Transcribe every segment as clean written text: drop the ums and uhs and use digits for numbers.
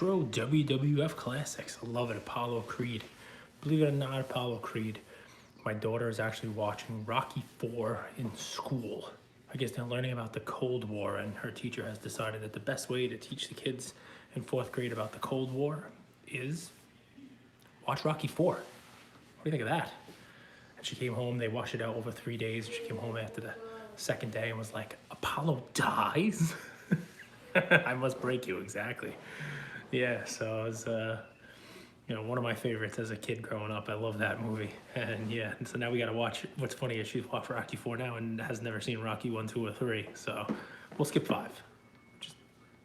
retro WWF classics. I love it. Apollo Creed. Believe it or not, Apollo Creed. My daughter is actually watching Rocky IV in school. I guess they're learning about the Cold War, and her teacher has decided that the best way to teach the kids in fourth grade about the Cold War is watch Rocky IV. What do you think of that? And she came home, they watched it out over 3 days. She came home after the second day and was like, Apollo dies? I must break you, exactly. Yeah, so it was, one of my favorites as a kid growing up. I love that movie. And yeah, and so now we got to watch, what's funny is she's watched Rocky 4 now and has never seen Rocky 1, 2, or 3. So we'll skip 5. Just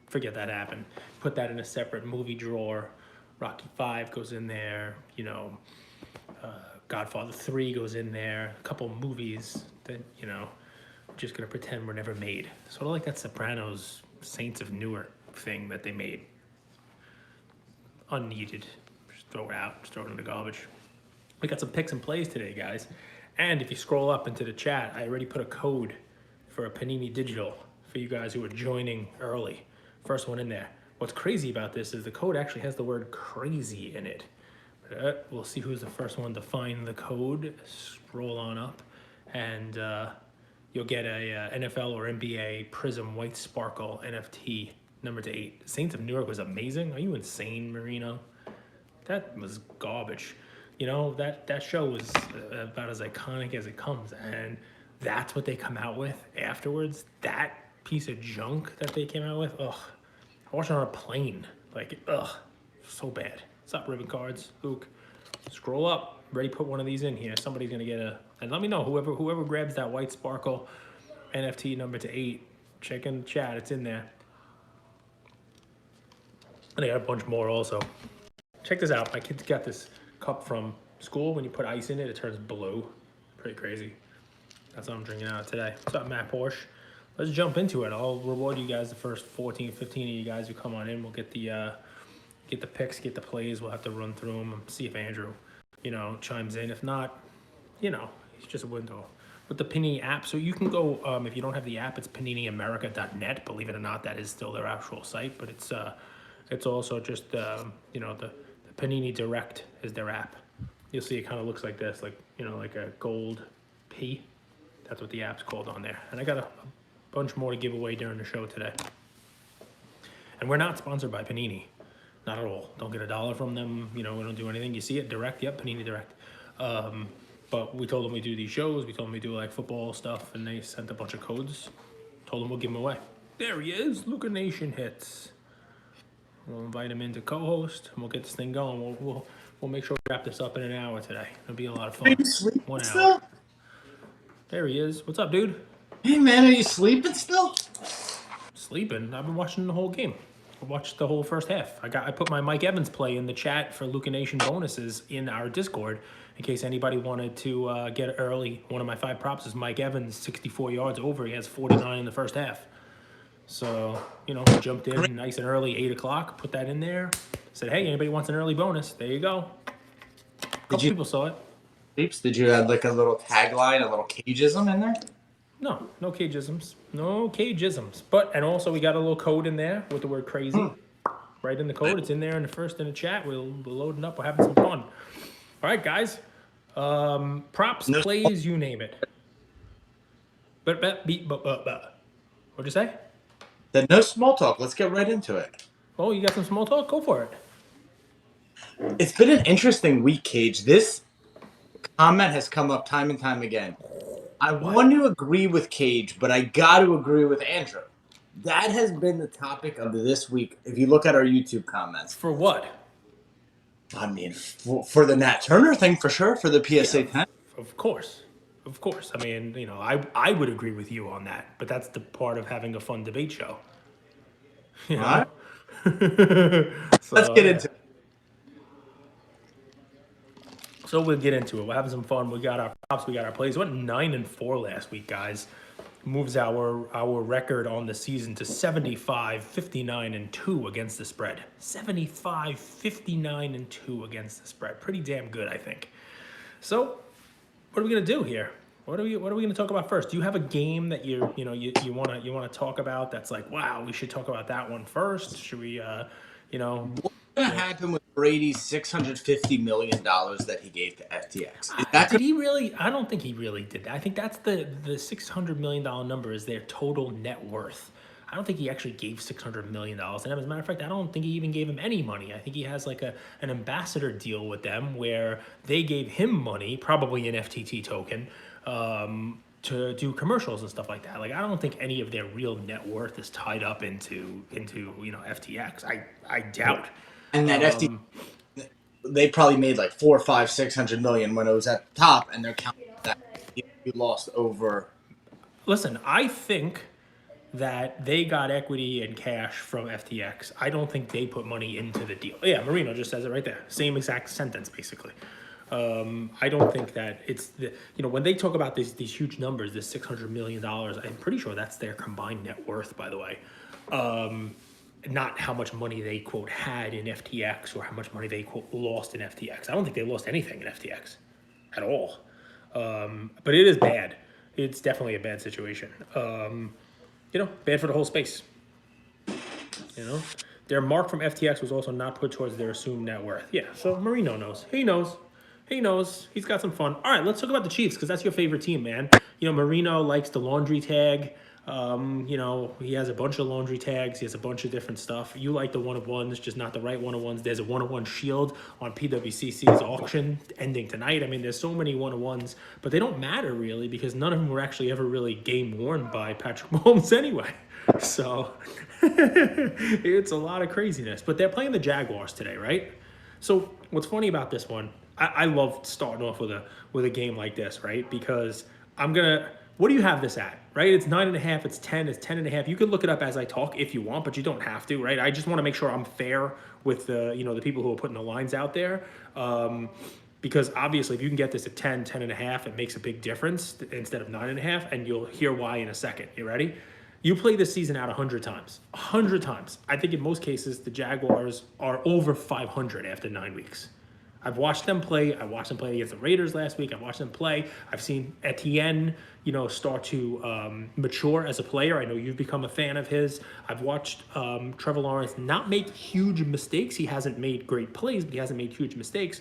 forget that happened. Put that in a separate movie drawer. Rocky 5 goes in there, Godfather 3 goes in there. A couple movies that, we're just going to pretend were never made. Sort of like that Sopranos Saints of Newark thing that they made. Unneeded. Just throw it out. Just throw it in the garbage. We got some picks and plays today, guys. And if you scroll up into the chat, I already put a code for a Panini Digital for you guys who are joining early. First one in there. What's crazy about this is the code actually has the word crazy in it. We'll see who's the first one to find the code. Scroll on up and you'll get a NFL or NBA Prism White Sparkle NFT number to 8. Saints of Newark was amazing. Are you insane, Marino? That was garbage. That show was about as iconic as it comes, and that's what they come out with afterwards. That piece of junk that they came out with, ugh. I watched it on a plane, so bad. What's up, Ribbon Cards? Luke, scroll up. Ready, put one of these in here. Somebody's gonna get and let me know, whoever grabs that White Sparkle NFT number to 8, check in the chat, it's in there. And I got a bunch more also. Check this out, my kids got this cup from school. When you put ice in it, it turns blue. Pretty crazy. That's what I'm drinking out of today. What's up, Matt Porsche? Let's jump into it. I'll reward you guys, the first 14, 15 of you guys who come on in. We'll get the picks, get the plays. We'll have to run through them and see if Andrew, chimes in. If not, he's just a window. With the Panini app, so you can go, if you don't have the app, it's paniniamerica.net. Believe it or not, that is still their actual site, but it's also just, the Panini Direct is their app. You'll see it kind of looks like this, like a gold P. That's what the app's called on there. And I got a bunch more to give away during the show today. And we're not sponsored by Panini. Not at all. Don't get $1 from them. We don't do anything. You see it direct. Yep, Panini Direct. But we told them we do these shows. We told them we do football stuff, and they sent a bunch of codes. Told them we'll give them away. There he is. Luca Nation hits. We'll invite him in to co-host, and we'll get this thing going. We'll make sure we wrap this up in an hour today. It'll be a lot of fun. Are you sleeping 1 hour. still? There he is. What's up, dude? Hey, man, are you sleeping still? Sleeping? I've been watching the whole game. I watched the whole first half. I put my Mike Evans play in the chat for Luca Nation bonuses in our Discord in case anybody wanted to get early. One of my 5 props is Mike Evans, 64 yards over. He has 49 in the first half. So, jumped in nice and early, 8 o'clock, put that in there. Said, hey, anybody wants an early bonus? There you go. A couple people saw it. Peeps, did you add a little tagline, a little cageism in there? No cageisms. No cageisms. And also we got a little code in there with the word crazy. Right in the code. It's in there in the chat. We're loading up. We're having some fun. All right, guys. Props, plays, you name it. What'd you say? Then no small talk. Let's get right into it. Oh, you got some small talk? Go for it. It's been an interesting week, Cage. This comment has come up time and time again. I want to agree with Cage, but I got to agree with Andrew. That has been the topic of this week. If you look at our YouTube comments. For what? I mean, for the Nat Turner thing, for sure. For the PSA 10. Of course. I mean, I would agree with you on that, but that's the part of having a fun debate show. All right. So, let's get into it. So we'll get into it. We're having some fun. We got our props. We got our plays. We went 9-4 last week, guys. Moves our record on the season to 75-59-2 against the spread. 75-59-2 against the spread. Pretty damn good, I think. So, what are we gonna do here? What are we gonna talk about first? Do you have a game that you wanna talk about that's like, wow, we should talk about that one first? Should we You know, What's going to happen with Brady's $650 million that he gave to FTX? Is that did going he really? I don't think he really did that. I think that's the $600 million number is their total net worth. I don't think he actually gave $600 million. And as a matter of fact, I don't think he even gave him any money. I think he has like an ambassador deal with them where they gave him money, probably an FTT token, to do commercials and stuff like that. Like I don't think any of their real net worth is tied up into FTX. I doubt. and that FTX they probably made like 400, 500, 600 million when it was at the top, and they're counting that you lost over. Listen, I think that they got equity and cash from FTX. I don't think they put money into the deal. Yeah, Marino just says it right there. Same exact sentence, basically. I don't think that it's when they talk about these huge numbers, this $600 million. I'm pretty sure that's their combined net worth, by the way. Not how much money they quote had in FTX or how much money they quote lost in FTX. I don't think they lost anything in FTX at all. But it is bad. It's definitely a bad situation. Bad for the whole space. Their mark from FTX was also not put towards their assumed net worth. Yeah, so Marino knows. He knows. He knows. He's got some fun. All right, let's talk about the Chiefs because that's your favorite team, man. Marino likes the laundry tag. He has a bunch of laundry tags. He has a bunch of different stuff. You like the one-of-ones, just not the right one-of-ones. There's a one-of-one shield on PWCC's auction ending tonight. I mean, there's so many one-of-ones, but they don't matter really because none of them were actually ever really game worn by Patrick Mahomes anyway. So it's a lot of craziness. But they're playing the Jaguars today, right? So what's funny about this one, I love starting off with a game like this, right? Because what do you have this at, right? It's 9.5, it's 10, it's 10.5. You can look it up as I talk if you want, but you don't have to, right? I just want to make sure I'm fair with the people who are putting the lines out there. Because obviously if you can get this at 10, 10.5, it makes a big difference instead of 9.5, and you'll hear why in a second. You ready? You play this season out 100 times. 100 times. I think in most cases, the Jaguars are over 500 after 9 weeks. I've watched them play. I watched them play against the Raiders last week. I've watched them play. I've seen Etienne, start to mature as a player. I know you've become a fan of his. I've watched Trevor Lawrence not make huge mistakes. He hasn't made great plays, but he hasn't made huge mistakes.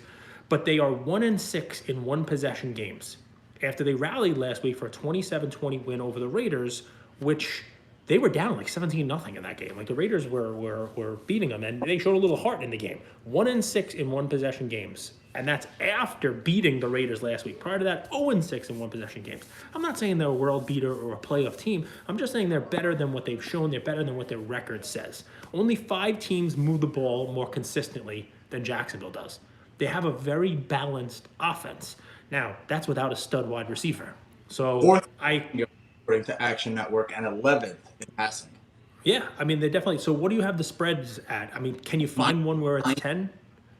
But they are 1-6 in one possession games after they rallied last week for a 27-20 win over the Raiders, which they were down like 17-0 in that game. Like the Raiders were beating them, and they showed a little heart in the game. 1-6 in one possession games, and that's after beating the Raiders last week. Prior to that, 0-6 in one possession games. I'm not saying they're a world beater or a playoff team. I'm just saying they're better than what they've shown. They're better than what their record says. Only 5 teams move the ball more consistently than Jacksonville does. They have a very balanced offense. Now, that's without a stud wide receiver. So Fourth, according to Action Network, and 11th in passing. Yeah, I mean, they definitely. So, what do you have the spreads at? I mean, can you find one where it's 10?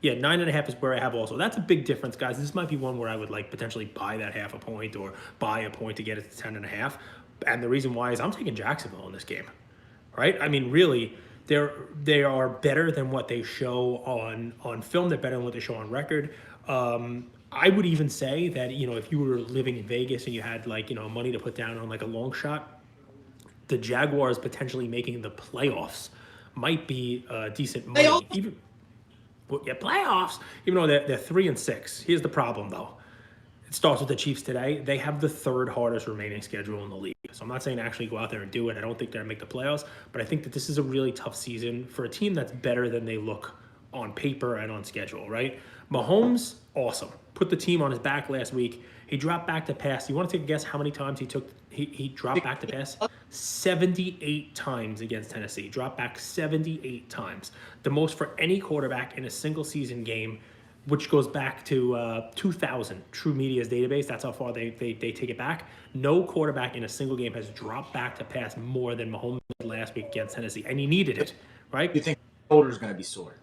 Yeah, 9.5 is where I have also. That's a big difference, guys. This might be one where I would potentially buy that half a point or buy a point to get it to 10.5. And the reason why is I'm taking Jacksonville in this game, right? I mean, really, they are better than what they show on film. They're better than what they show on record. I would even say that, if you were living in Vegas and you had money to put down on a long shot, the Jaguars potentially making the playoffs might be decent money. Playoffs. Even though they're 3-6. Here's the problem though. It starts with the Chiefs today. They have the 3rd hardest remaining schedule in the league. So I'm not saying actually go out there and do it. I don't think they're going to make the playoffs, but I think that this is a really tough season for a team that's better than they look on paper and on schedule, right? Mahomes, awesome. Put the team on his back last week. He dropped back to pass. You want to take a guess how many times he dropped back to pass? 78 times against Tennessee. Dropped back 78 times. The most for any quarterback in a single season game, which goes back to 2000, True Media's database. That's how far they take it back. No quarterback in a single game has dropped back to pass more than Mahomes did last week against Tennessee, and he needed it, right? You think the shoulder's going to be sore?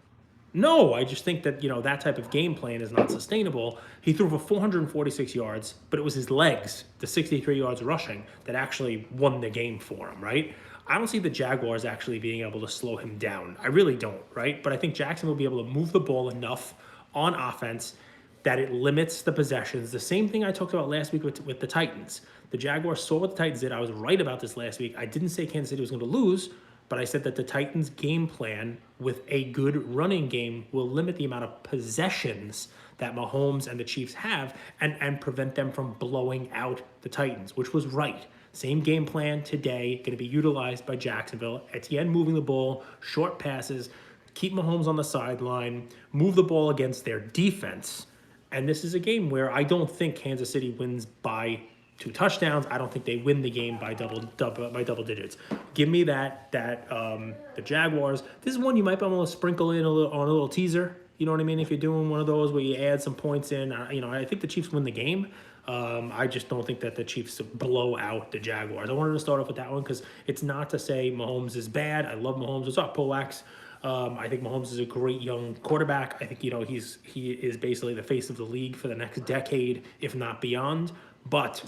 No, I just think that, that type of game plan is not sustainable. He threw for 446 yards, but it was his legs, the 63 yards rushing, that actually won the game for him, right? I don't see the Jaguars actually being able to slow him down. I really don't, right? But I think Jackson will be able to move the ball enough on offense that it limits the possessions. The same thing I talked about last week with the Titans. The Jaguars saw what the Titans did. I was right about this last week. I didn't say Kansas City was going to lose, but I said that the Titans' game plan with a good running game will limit the amount of possessions that Mahomes and the Chiefs have and prevent them from blowing out the Titans, which was right. Same game plan today, going to be utilized by Jacksonville. Etienne moving the ball, short passes, keep Mahomes on the sideline, move the ball against their defense. And this is a game where I don't think Kansas City wins by 2 touchdowns. I don't think they win the game by double digits. Give me the Jaguars. This is one you might be able to sprinkle in on a little teaser. You know what I mean? If you're doing one of those where you add some points in, I think the Chiefs win the game. I just don't think that the Chiefs blow out the Jaguars. I wanted to start off with that one because it's not to say Mahomes is bad. I love Mahomes. What's up, Polax? I think Mahomes is a great young quarterback. I think he is basically the face of the league for the next decade, if not beyond. But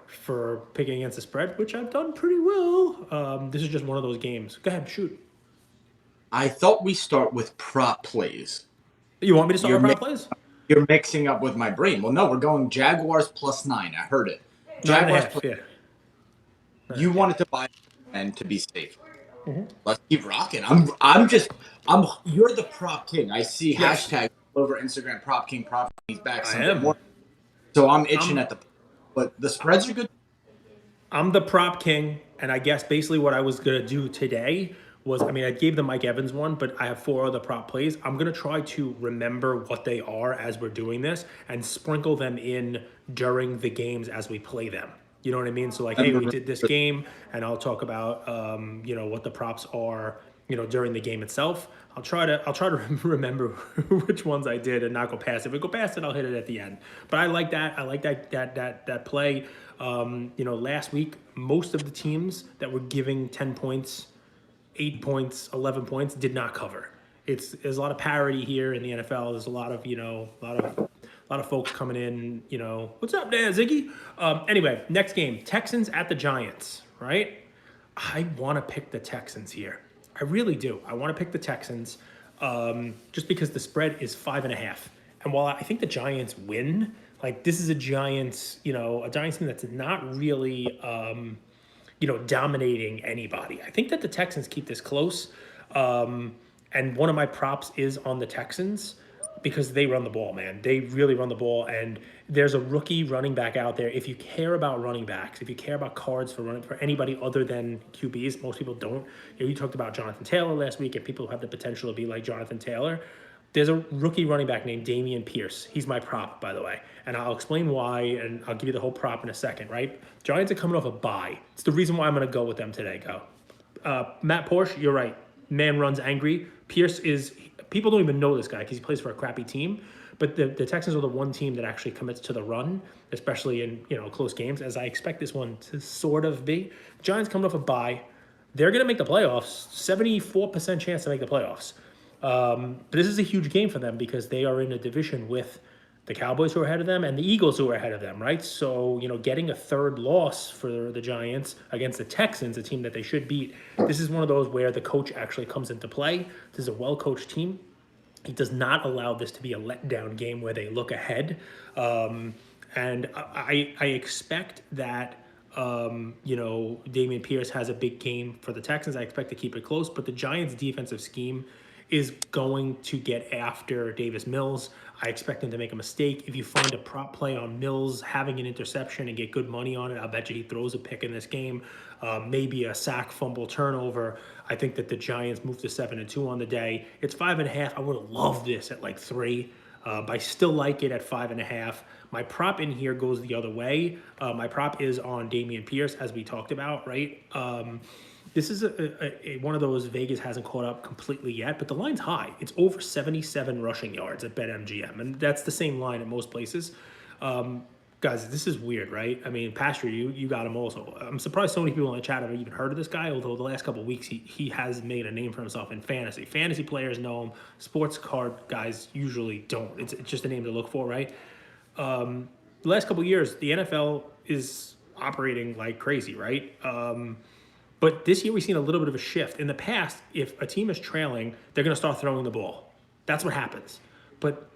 for picking against the spread, which I've done pretty well, this is just one of those games. Go ahead, shoot. I thought we start with prop plays. You want me to start with prop plays? You're mixing up with my brain. Well, no, we're going Jaguars +9. I heard it. Jaguars half, yeah. You wanted to buy and to be safe. Mm-hmm. Let's keep rocking. You're the prop king. I see hashtag over Instagram, prop king, he's back Sunday morning. So I'm itching at the, but the spreads are good. I'm the prop king, and I guess basically what I was going to do today was, I gave the Mike Evans one, but I have 4 other prop plays. I'm going to try to remember what they are as we're doing this and sprinkle them in during the games as we play them. You know what I mean? So like, hey, we did this game, and I'll talk about, what the props are, during the game itself. I'll try to remember which ones I did and not go past it. If I go past it, I'll hit it at the end. But I like that. I like that play. Last week, most of the teams that were giving 10 points, 8 points, 11 points did not cover. There's a lot of parity here in the NFL. There's a lot of folks coming in, what's up there, Ziggy? Anyway, next game, Texans at the Giants, right? I want to pick the Texans here. I really do. I want to pick the Texans just because the spread is 5.5. And while I think the Giants win, like this is a Giants team that's not really, dominating anybody. I think that the Texans keep this close. And one of my props is on the Texans because they run the ball, man. They really run the ball. And there's a rookie running back out there. If you care about running backs, if you care about cards for anybody other than QBs, most people don't. You talked about Jonathan Taylor last week, and people who have the potential to be like Jonathan Taylor. There's a rookie running back named Dameon Pierce. He's my prop, by the way. And I'll explain why, and I'll give you the whole prop in a second, right? Giants are coming off a bye. It's the reason why I'm going to go with them today, Matt Porsche, you're right. Man runs angry. Pierce people don't even know this guy because he plays for a crappy team. But the Texans are the one team that actually commits to the run, especially in close games, as I expect this one to sort of be. Giants coming off a bye. They're going to make the playoffs. 74% chance to make the playoffs. But this is a huge game for them because they are in a division with the Cowboys who are ahead of them and the Eagles who are ahead of them, right? So, getting a third loss for the Giants against the Texans, a team that they should beat, this is one of those where the coach actually comes into play. This is a well-coached team. He does not allow this to be a letdown game where they look ahead. And I expect that, Dameon Pierce has a big game for the Texans. I expect to keep it close, but the Giants' defensive scheme is going to get after Davis Mills. I expect him to make a mistake. If you find a prop play on Mills having an interception and get good money on it, I'll bet you he throws a pick in this game. Maybe a sack, fumble, turnover. I think that the Giants move to 7-2 on the day. It's 5.5. I would have loved this at like 3. But I still like it at 5.5. My prop in here goes the other way. My prop is on Dameon Pierce, as we talked about, right? This is one of those Vegas hasn't caught up completely yet, but the line's high. It's over 77 rushing yards at BetMGM, and that's the same line at most places. Guys, this is weird, right? Pastor, you got him also. I'm surprised so many people in the chat have even heard of this guy, although the last couple of weeks he has made a name for himself in fantasy. Fantasy players know him. Sports card guys usually don't. It's just a name to look for, right? The last couple of years, the NFL is operating like crazy, right? But this year we've seen a little bit of a shift. In the past, if a team is trailing, they're going to start throwing the ball. That's what happens. But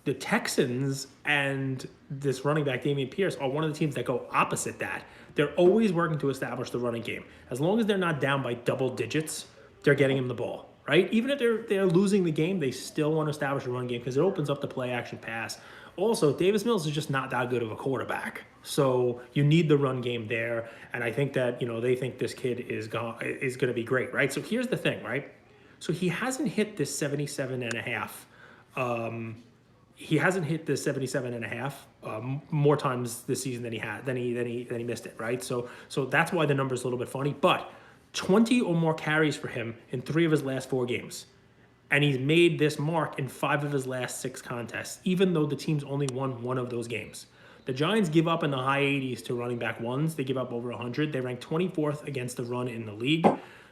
the Texans and this running back, Dameon Pierce, are one of the teams that go opposite that. They're always working to establish the running game. As long as they're not down by double digits, they're getting him the ball, right? Even if they're losing the game, they still want to establish a run game because it opens up the play action pass. Also, Davis Mills is just not that good of a quarterback, so you need the run game there. And I think that they think this kid is going to be great, right? So here's the thing, right? So he hasn't hit this 77 and a half. He hasn't hit the 77 and a half more times this season than he missed it, right? So that's why the number's a little bit funny. But 20 or more carries for him in 3 of his last 4 games. And he's made this mark in 5 of his last 6 contests, even though the team's only won 1 of those games. The Giants give up in the high 80s to running back ones. They give up over 100. They rank 24th against the run in the league.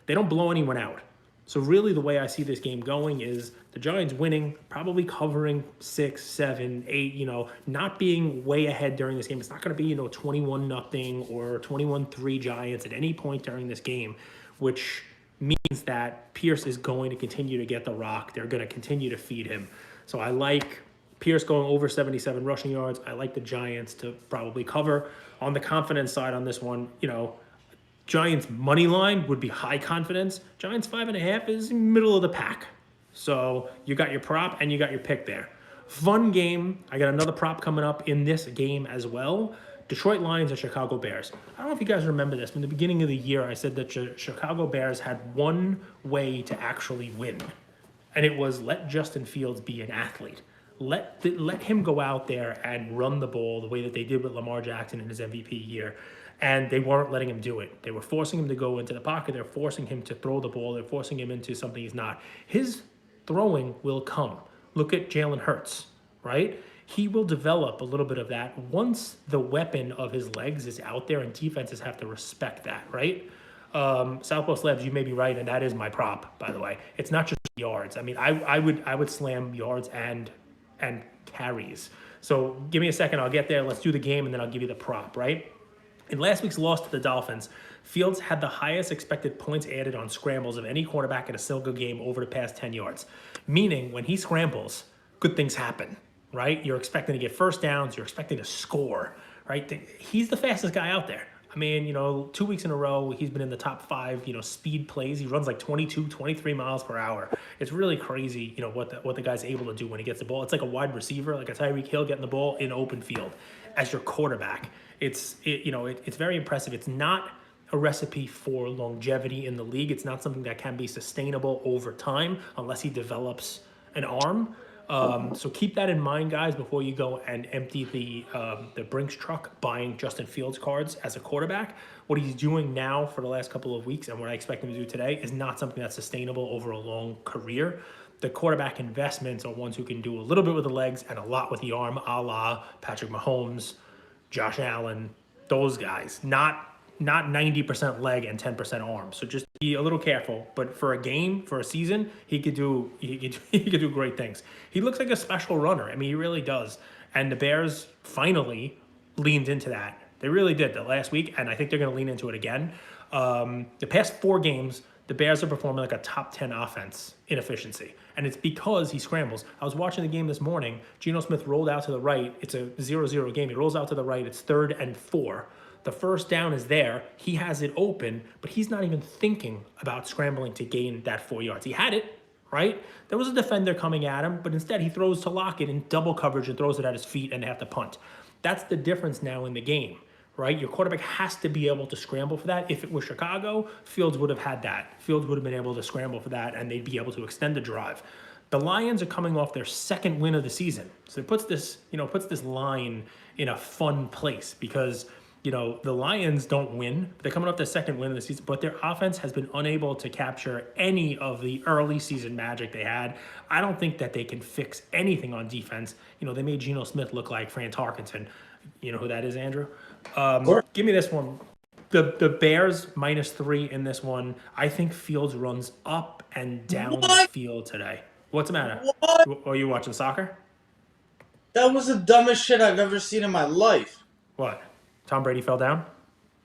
They don't blow anyone out. So really the way I see this game going is the Giants winning, probably covering 6, 7, 8, not being way ahead during this game. It's not going to be, 21-0 or 21-3 Giants at any point during this game, which means that Pierce is going to continue to get the rock. They're going to continue to feed him. So I like Pierce going over 77 rushing yards. I like the Giants to probably cover. On the confidence side on this one, Giants money line would be high confidence. Giants 5.5 is middle of the pack. So you got your prop and you got your pick there. Fun game. I got another prop coming up in this game as well. Detroit Lions and Chicago Bears. I don't know if you guys remember this. From the beginning of the year, I said that Chicago Bears had one way to actually win. And it was let Justin Fields be an athlete. Let him go out there and run the ball the way that they did with Lamar Jackson in his MVP year. And they weren't letting him do it. They were forcing him to go into the pocket. They're forcing him to throw the ball. They're forcing him into something he's not. His throwing will come. Look at Jalen Hurts, right? He will develop a little bit of that once the weapon of his legs is out there, and defenses have to respect that, right? Southwest Labs, you may be right, and that is my prop, by the way. It's not just yards. I mean, I would slam yards and carries. So give me a second. I'll get there. Let's do the game, and then I'll give you the prop, right? In last week's loss to the Dolphins, Fields had the highest expected points added on scrambles of any quarterback in a single game over the past 10 yards. Meaning, when he scrambles, good things happen, right? You're expecting to get first downs. You're expecting to score, right? He's the fastest guy out there. I mean, 2 weeks in a row, he's been in the top 5, speed plays. He runs like 22, 23 miles per hour. It's really crazy, what the guy's able to do when he gets the ball. It's like a wide receiver, like a Tyreek Hill getting the ball in open field as your quarterback. It's very impressive. It's not a recipe for longevity in the league. It's not something that can be sustainable over time unless he develops an arm. So keep that in mind, guys, before you go and empty the Brinks truck buying Justin Fields cards as a quarterback. What he's doing now for the last couple of weeks and what I expect him to do today is not something that's sustainable over a long career. The quarterback investments are ones who can do a little bit with the legs and a lot with the arm, a la Patrick Mahomes, Josh Allen, those guys. Not 90% leg and 10% arm. So just be a little careful. But for a game, for a season, he could do great things. He looks like a special runner. I mean, he really does. And the Bears finally leaned into that. They really did the last week, and I think they're going to lean into it again. The past 4 games, the Bears are performing like a top 10 offense in efficiency. And it's because he scrambles. I was watching the game this morning. Geno Smith rolled out to the right. It's a 0-0 game. He rolls out to the right. It's 3rd and 4. The first down is there. He has it open, but he's not even thinking about scrambling to gain that 4 yards. He had it, right? There was a defender coming at him, but instead he throws to Lockett in double coverage and throws it at his feet and they have to punt. That's the difference now in the game, right? Your quarterback has to be able to scramble for that. If it was Chicago, Fields would have had that. Fields would have been able to scramble for that, and they'd be able to extend the drive. The Lions are coming off their 2nd win of the season. So it puts this line in a fun place because the Lions don't win. They're coming off their 2nd win of the season, but their offense has been unable to capture any of the early season magic they had. I don't think that they can fix anything on defense. They made Geno Smith look like Fran Tarkenton. You know who that is, Andrew? Sure. Give me this one. The Bears -3 in this one. I think Fields runs up and down the field today. What's the matter? What? Are you watching soccer? That was the dumbest shit I've ever seen in my life. What? Tom Brady fell down?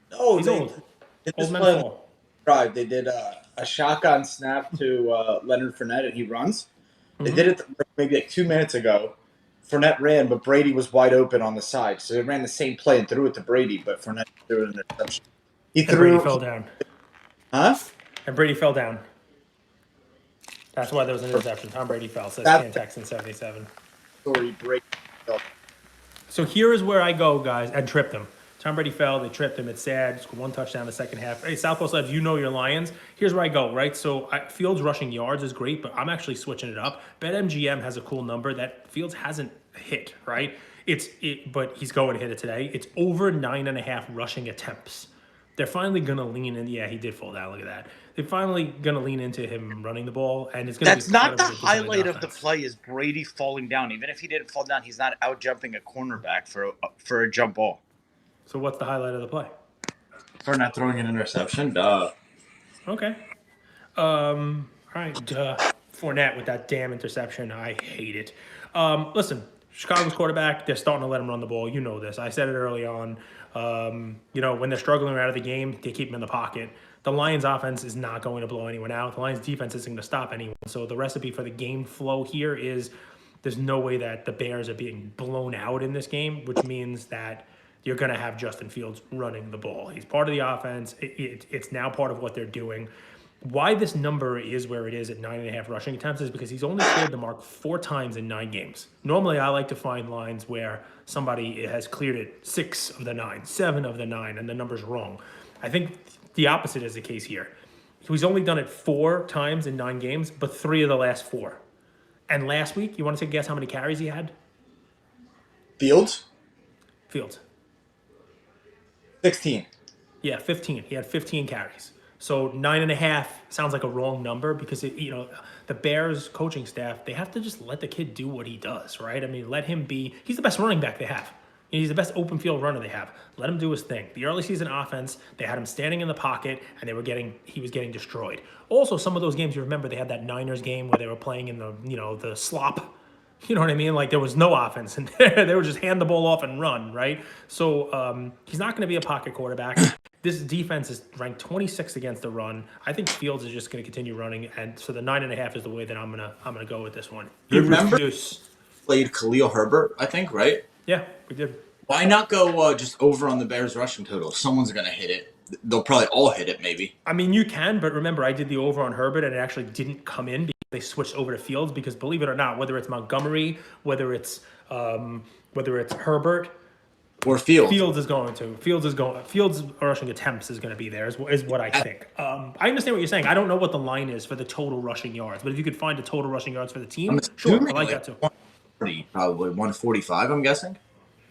No, He's they old. did Old this men play fall. drive. They did a shotgun snap to Leonard Fournette, and he runs. They did it maybe like 2 minutes ago. Fournette ran, but Brady was wide open on the side. So they ran the same play and threw it to Brady, but Fournette threw an interception. And Brady fell down. Huh? And Brady fell down. That's why there was an interception. Tom Brady fell, says That's- Ken Texan 77. Story break. So here is where I go, guys, and tripped him. Tom Brady fell. They tripped him. It's sad. Scored one touchdown in the second half. Hey, Southwest Labs, you know your Lions. Here's where I go, right? So Fields rushing yards is great, but I'm actually switching it up. BetMGM has a cool number that Fields hasn't hit, right? But he's going to hit it today. It's over 9.5 rushing attempts. They're finally going to lean in. Yeah, he did fall down. Look at that. They're finally going to lean into him running the ball, and it's going to be That's not the part of designed highlight of the offense. play is Brady falling down. Even if he didn't fall down, he's not out jumping a cornerback for a jump ball. So what's the highlight of the play? For not throwing an interception. Duh. Okay. All right. Fournette with that damn interception. I hate it. Listen, Chicago's quarterback, they're starting to let him run the ball. You know this. I said it early on. When they're struggling out of the game, they keep him in the pocket. The Lions offense is not going to blow anyone out. The Lions defense isn't going to stop anyone. So the recipe for the game flow here is there's no way that the Bears are being blown out in this game, which means that you're going to have Justin Fields running the ball. He's part of the offense. It's now part of what they're doing. Why this number is where it is at 9.5 rushing attempts is because he's only cleared the mark 4 times in 9 games. Normally, I like to find lines where somebody has cleared it 6 of the 9, 7 of the 9, and the number's wrong. I think the opposite is the case here. He's only done it 4 times in 9 games, but 3 of the last 4. And last week, you want to take a guess how many carries he had? Fields? Fields. 16. Yeah, 15. He had 15 carries. So 9.5 sounds like a wrong number because the Bears coaching staff, they have to just let the kid do what he does, right? I mean, let him be. He's the best running back they have. He's the best open field runner they have. Let him do his thing. The early season offense, they had him standing in the pocket, and he was getting destroyed. Also, some of those games, you remember, they had that Niners game where they were playing in the slop. You know what I mean? Like there was no offense in there. They would just hand the ball off and run, right? So he's not going to be a pocket quarterback. This defense is ranked 26th against the run. I think Fields is just going to continue running, and so the 9.5 is the way that I'm gonna go with this one. Remember- Deuce. Played Khalil Herbert, I think, right? Yeah, we did. Why not go just over on the Bears rushing total? Someone's going to hit it. They'll probably all hit it, maybe. I mean, you can, but remember, I did the over on Herbert, and it actually didn't come in because they switched over to Fields. Because believe it or not, whether it's Montgomery, whether it's Herbert, Or Fields. Fields rushing attempts is going to be there, is what I think. I understand what you're saying. I don't know what the line is for the total rushing yards, but if you could find the total rushing yards for the team, sure, I like that too. 140, probably 145, I'm guessing.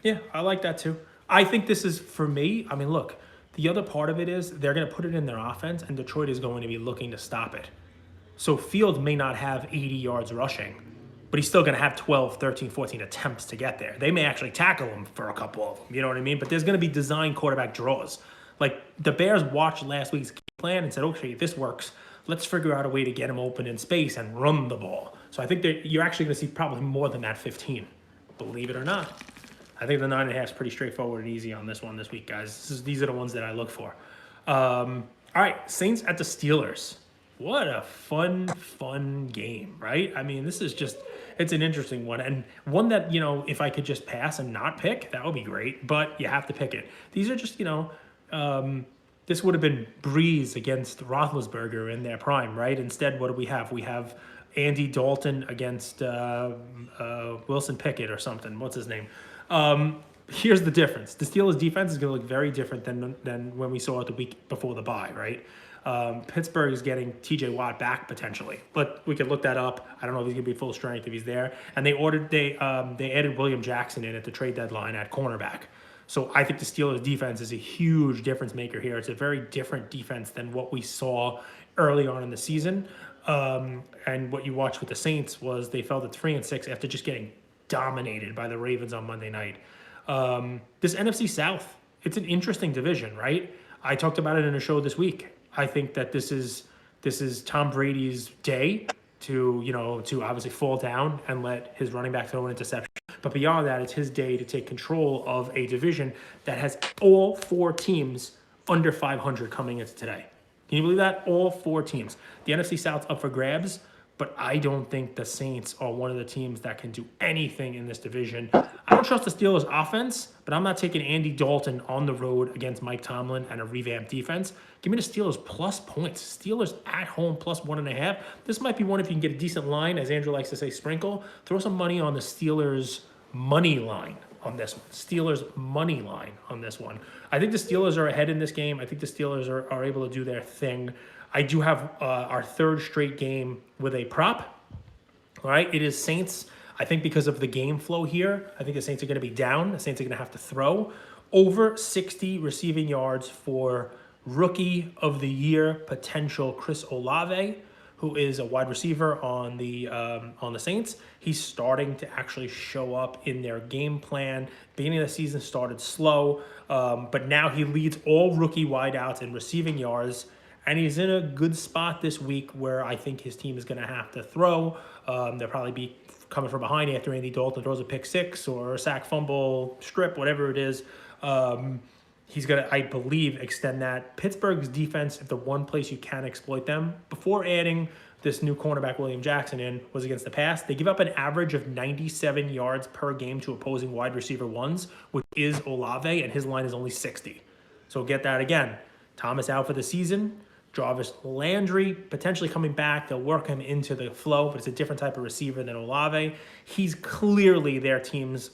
Yeah, I like that too. I think this is, for me, I mean, look, the other part of it is they're going to put it in their offense, and Detroit is going to be looking to stop it. So Fields may not have 80 yards rushing, but he's still going to have 12, 13, 14 attempts to get there. They may actually tackle him for a couple of them, you know what I mean? But there's going to be designed quarterback draws. Like, the Bears watched last week's plan and said, okay, this works. Let's figure out a way to get him open in space and run the ball. So I think that you're actually going to see probably more than that 15, believe it or not. I think the 9.5 is pretty straightforward and easy on this one this week, guys. These are the ones that I look for. All right, Saints at the Steelers. What a fun game, right? I mean, this is just, it's an interesting one. And one that, if I could just pass and not pick, that would be great. But you have to pick it. These are just, this would have been Breeze against Roethlisberger in their prime, right? Instead, what do we have? We have Andy Dalton against Wilson Pickett or something. What's his name? Here's the difference. The Steelers defense is going to look very different than when we saw it the week before the bye, right? Pittsburgh is getting TJ Watt back potentially, but we could look that up. I don't know if he's going to be full strength if he's there. And they added William Jackson in at the trade deadline at cornerback. So I think the Steelers defense is a huge difference maker here. It's a very different defense than what we saw early on in the season. And what you watched with the Saints was they fell to 3-6 after just getting dominated by the Ravens on Monday night. This NFC South, it's an interesting division, right? I talked about it in a show this week. I think that this is Tom Brady's day to obviously fall down and let his running back throw an interception. But beyond that, it's his day to take control of a division that has all 4 teams under 500 coming into today. Can you believe that? All 4 teams. The NFC South's up for grabs, but I don't think the Saints are one of the teams that can do anything in this division. I don't trust the Steelers' offense, but I'm not taking Andy Dalton on the road against Mike Tomlin and a revamped defense. Give me the Steelers plus points. Steelers at home plus 1.5. This might be one if you can get a decent line, as Andrew likes to say, sprinkle. Throw some money on the Steelers' money line on this one. Steelers money line on this one. I think the Steelers are ahead in this game. I think the Steelers are able to do their thing. I do have our third straight game with a prop. All right, it is Saints. I think because of the game flow here, I think the Saints are going to be down. The Saints are going to have to throw over 60 receiving yards for rookie of the year potential Chris Olave, who is a wide receiver on the Saints. He's starting to actually show up in their game plan. Beginning of the season started slow, but now he leads all rookie wideouts in receiving yards. And he's in a good spot this week where I think his team is going to have to throw. They'll probably be coming from behind after Andy Dalton throws a pick six or a sack, fumble, strip, whatever it is. He's going to, I believe, extend that. Pittsburgh's defense, if the one place you can exploit them, before adding this new cornerback William Jackson in, was against the pass. They give up an average of 97 yards per game to opposing wide receiver ones, which is Olave, and his line is only 60. So get that again. Thomas out for the season. Jarvis Landry potentially coming back. They'll work him into the flow, but it's a different type of receiver than Olave. He's clearly their team's,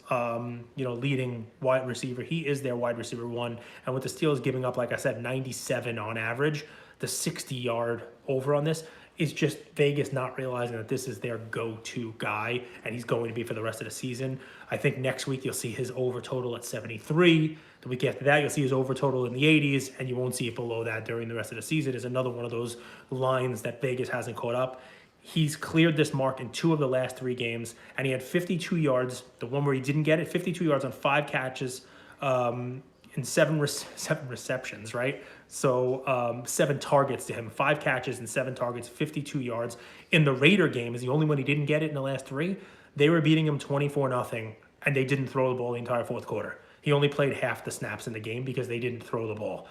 leading wide receiver. He is their wide receiver one. And with the Steelers giving up, like I said, 97 on average, the 60-yard over on this is just Vegas not realizing that this is their go-to guy, and he's going to be for the rest of the season. I think next week you'll see his over total at 73. The week after that, you'll see his over total in the 80s, and you won't see it below that during the rest of the season. It's another one of those lines that Vegas hasn't caught up. He's cleared this mark in 2 of the last 3 games, and he had 52 yards. The one where he didn't get it, 52 yards on 5 catches and 7 receptions, right? So 7 targets to him, 5 catches and 7 targets, 52 yards. In the Raider game, is the only one he didn't get it in the last 3. They were beating him 24-0, and they didn't throw the ball the entire fourth quarter. He only played half the snaps in the game because they didn't throw the ball.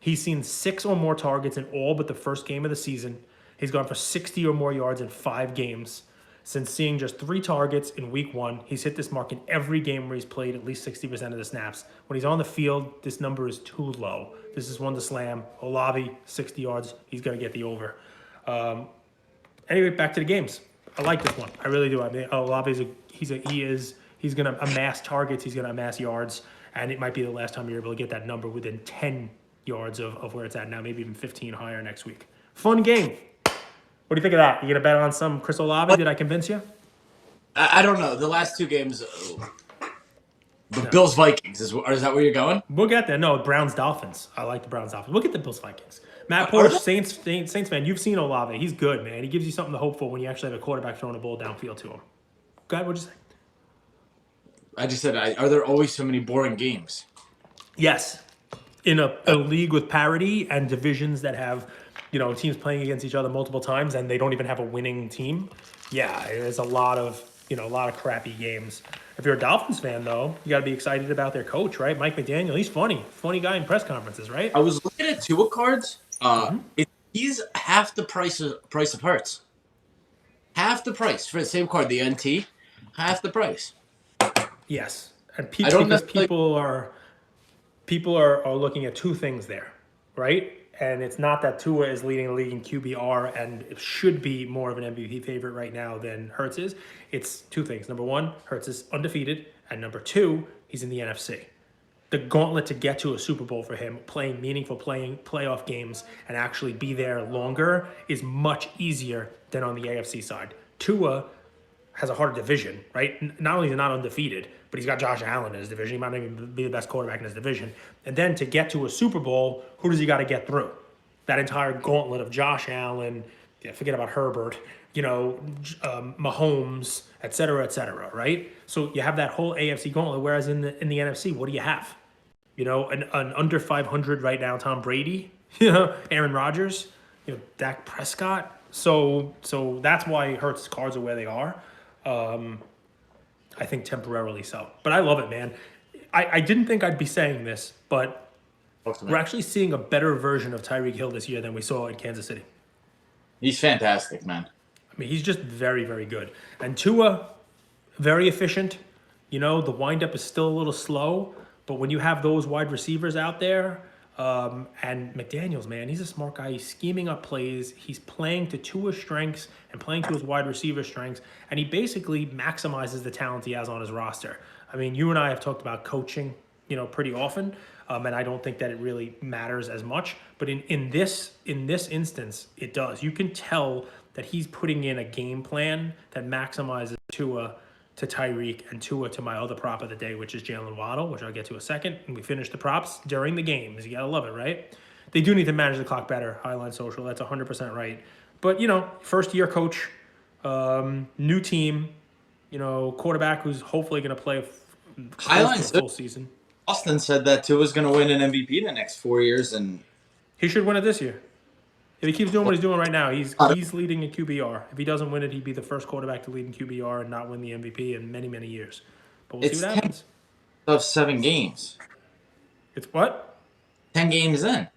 He's seen 6 or more targets in all but the first game of the season. He's gone for 60 or more yards in 5 games. Since seeing just 3 targets in week 1, he's hit this mark in every game where he's played at least 60% of the snaps. When he's on the field, this number is too low. This is one to slam. Olave, 60 yards. He's going to get the over. Anyway, back to the games. I like this one. I really do. I mean, Olave he's going to amass targets. He's going to amass yards. And it might be the last time you're able to get that number within 10 yards of where it's at now, maybe even 15 higher next week. Fun game. What do you think of that? You gonna bet on some Chris Olave? Did I convince you? I don't know. The last 2 games, the Bills Vikings is that where you're going? We'll get there. No, Browns Dolphins. I like the Browns Dolphins. Look at the Bills Vikings. Matt Porsche, Saints fan. You've seen Olave. He's good, man. He gives you something to hope for when you actually have a quarterback throwing a ball downfield to him. Go ahead. What'd you say? I just said, are there always so many boring games? Yes, in a league with parity and divisions that have, teams playing against each other multiple times and they don't even have a winning team. Yeah, there's a lot of crappy games. If you're a Dolphins fan, though, you got to be excited about their coach, right? Mike McDaniel. He's funny guy in press conferences, right? I was looking at Tua cards. He's half the price of Hurts. Half the price for the same card, the NT. Half the price. Yes, and people are looking at 2 things there, right? And it's not that Tua is leading the league in QBR and it should be more of an MVP favorite right now than Hurts is. It's 2 things. Number 1, Hurts is undefeated, and number 2, he's in the NFC. The gauntlet to get to a Super Bowl for him, playing meaningful playoff games and actually be there longer, is much easier than on the AFC side. Tua has a harder division, right? Not only is he not undefeated, but he's got Josh Allen in his division. He might not even be the best quarterback in his division. And then to get to a Super Bowl, who does he got to get through? That entire gauntlet of Josh Allen, forget about Herbert, Mahomes, et cetera, right? So you have that whole AFC gauntlet, whereas in the NFC, what do you have? An under 500 right now, Tom Brady, Aaron Rodgers, Dak Prescott. So that's why Hurts' cards are where they are. I think temporarily so. But I love it, man. I didn't think I'd be saying this, but we're actually seeing a better version of Tyreek Hill this year than we saw in Kansas City. He's fantastic, man. I mean, he's just very, very good. And Tua, very efficient. You know, the windup is still a little slow, but when you have those wide receivers out there, and McDaniels, man, he's a smart guy. He's scheming up plays. He's playing to Tua's strengths and playing to his wide receiver strengths, and he basically maximizes the talent he has on his roster. I mean, you and I have talked about coaching, you know, pretty often, and I don't think that it really matters as much. But in this instance, it does. You can tell that he's putting in a game plan that maximizes Tua to Tyreek and Tua to my other prop of the day, which is Jalen Waddle, which I'll get to in a second. And we finish the props during the games. You gotta love it, right? They do need to manage the clock better. Highline Social, that's 100% right. But, you know, first year coach, new team, you know, quarterback who's hopefully going to play Highline the full season. Austin said that Tua's going to win an MVP in the next 4 years, and He should win it this year. If he keeps doing what he's doing right now, he's leading in QBR. If he doesn't win it, he'd be the first quarterback to lead in QBR and not win the MVP in many, many years. But we'll It's see what happens. of 7 games. It's what? 10 games in.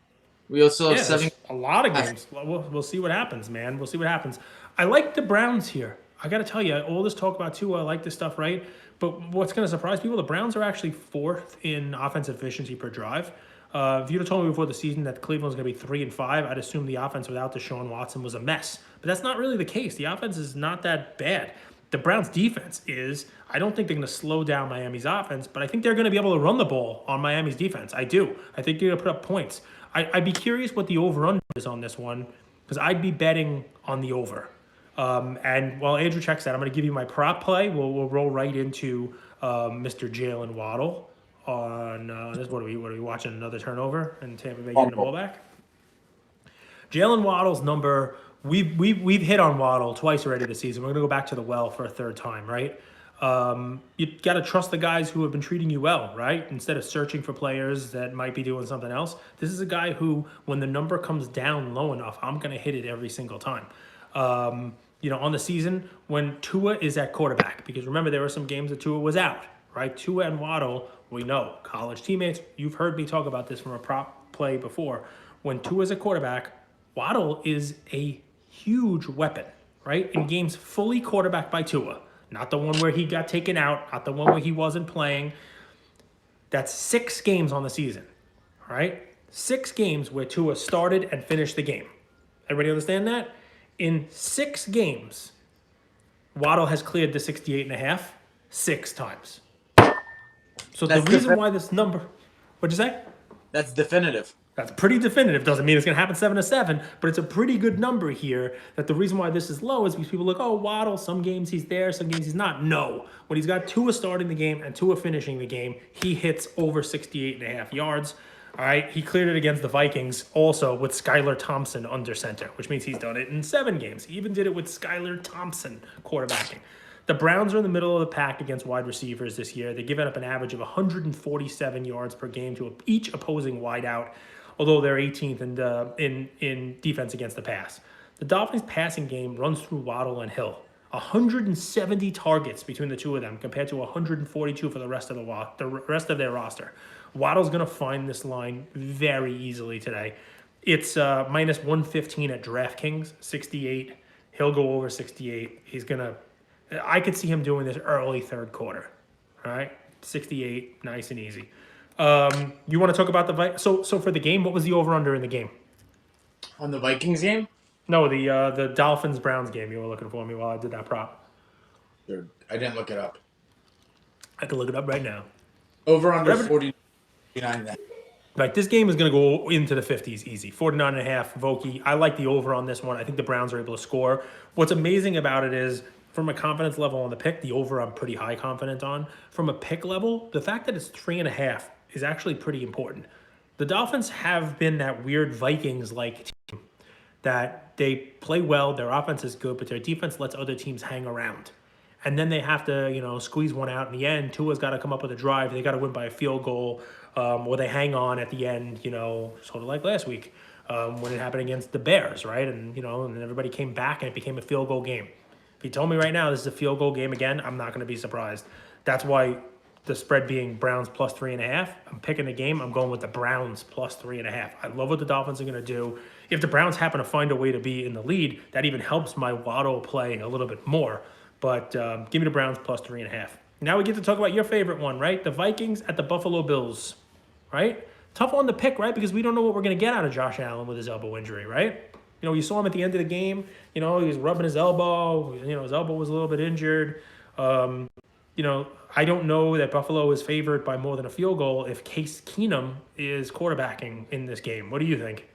We also have Yeah, 7. there's a lot of games. We'll see what happens, man. We'll see what happens. I like the Browns here. I got to tell you, all this talk about Tua, I like this stuff, right? But what's going to surprise people, the Browns are actually 4th in offensive efficiency per drive. If you'd have told me before the season that Cleveland's going to be 3 and 5, I'd assume the offense without Deshaun Watson was a mess. But that's not really the case. The offense is not that bad. The Browns' defense is. I don't think they're going to slow down Miami's offense, but I think they're going to be able to run the ball on Miami's defense. I do. I think they're going to put up points. I'd be curious what the over-under is on this one, because I'd be betting on the over. And while Andrew checks that, I'm going to give you my prop play. We'll roll right into Mr. Jalen Waddle on this. What are we watching? Another turnover and Tampa Bay getting the ball back. Jalen Waddle's number. We've hit on Waddle twice already this season. We're going to go back to the well for a third time, right? You got to trust the guys who have been treating you well, right? Instead of searching for players that might be doing something else. This is a guy who, when the number comes down low enough, I'm going to hit it every single time. You know, on the season when Tua is at quarterback, because remember, there were some games that Tua was out, right? Tua and Waddle, we know, college teammates. You've heard me talk about this from a prop play before. When Tua is at quarterback, Waddle is a huge weapon, right? In games fully quarterbacked by Tua. Not the one where he got taken out, not the one where he wasn't playing. That's 6 games on the season, all right? 6 games where Tua started and finished the game. Everybody understand that? In 6 games, Waddle has cleared the 68.5 6 times. So That's the reason why this number, what'd you say? That's definitive. That's pretty definitive. Doesn't mean it's going to happen 7-7, but it's a pretty good number here. That the reason why this is low is because people look, oh, Waddle, some games he's there, some games he's not. No. When he's got Tua starting the game and Tua finishing the game, he hits over 68.5 yards. All right. He cleared it against the Vikings also with Skylar Thompson under center, which means he's done it in 7 games. He even did it with Skylar Thompson quarterbacking. The Browns are in the middle of the pack against wide receivers this year. They're giving up an average of 147 yards per game to each opposing wideout, although they're 18th in defense against the pass. The Dolphins' passing game runs through Waddle and Hill. 170 targets between the two of them compared to 142 for the rest of their roster. Waddle's going to find this line very easily today. It's minus 115 at DraftKings, 68. He'll go over 68. I could see him doing this early third quarter. All right, 68, nice and easy. You want to talk about the Vikings? So for the game, what was the over/under in the game? On the Vikings game? No, the Dolphins-Browns game. You were looking for me while I did that prop. Dude, I didn't look it up. I can look it up right now. Over under 49. Like, this game is going to go into the 50s easy. 49.5, Vokey. I like the over on this one. I think the Browns are able to score. What's amazing about it is, from a confidence level on the pick, the over I'm pretty high confident on. From a pick level, the fact that it's 3.5 is actually pretty important. The Dolphins have been that weird Vikings-like team that they play well, their offense is good, but their defense lets other teams hang around. And then they have to, squeeze one out in the end. Tua's got to come up with a drive. They got to win by a field goal, or they hang on at the end, sort of like last week when it happened against the Bears, right? And, and everybody came back and it became a field goal game. If you told me right now this is a field goal game again, I'm not going to be surprised. That's why the spread being Browns plus 3.5. I'm picking the game. I'm going with the Browns plus 3.5. I love what the Dolphins are going to do. If the Browns happen to find a way to be in the lead, that even helps my Waddle play a little bit more. But give me the Browns plus 3.5. Now we get to talk about your favorite one, right? The Vikings at the Buffalo Bills, right? Tough one to pick, right? Because we don't know what we're going to get out of Josh Allen with his elbow injury, right? You know, you saw him at the end of the game. You know, he was rubbing his elbow. You know, his elbow was a little bit injured. You know, I don't know that Buffalo is favored by more than a field goal if Case Keenum is quarterbacking in this game. What do you think?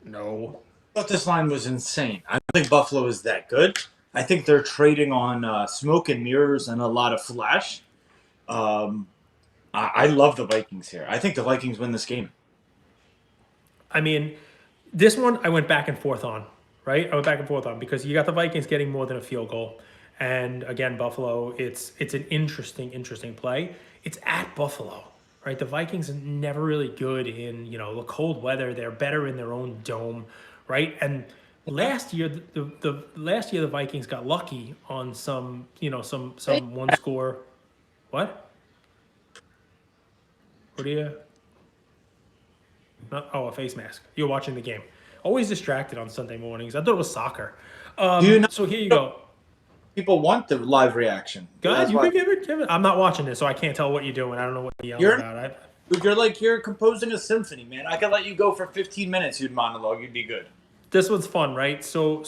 No. I thought this line was insane. I don't think Buffalo is that good. I think they're trading on smoke and mirrors and a lot of flash. I love the Vikings here. I think the Vikings win this game. I mean, this one I went back and forth on, right? I went back and forth on because you got the Vikings getting more than a field goal. And again, Buffalo, it's an interesting play. It's at Buffalo, right? The Vikings are never really good in, you know, the cold weather. They're better in their own dome, right? And last year, the Vikings got lucky on some one score. What? What are you? Oh, a face mask. You're watching the game. Always distracted on Sunday mornings. I thought it was soccer. So here you go. People want the live reaction. God, you can give it. I'm not watching this, so I can't tell what you're doing. I don't know what you're yelling about. You're composing a symphony, man. I could let you go for 15 minutes. You'd monologue. You'd be good. This one's fun, right? So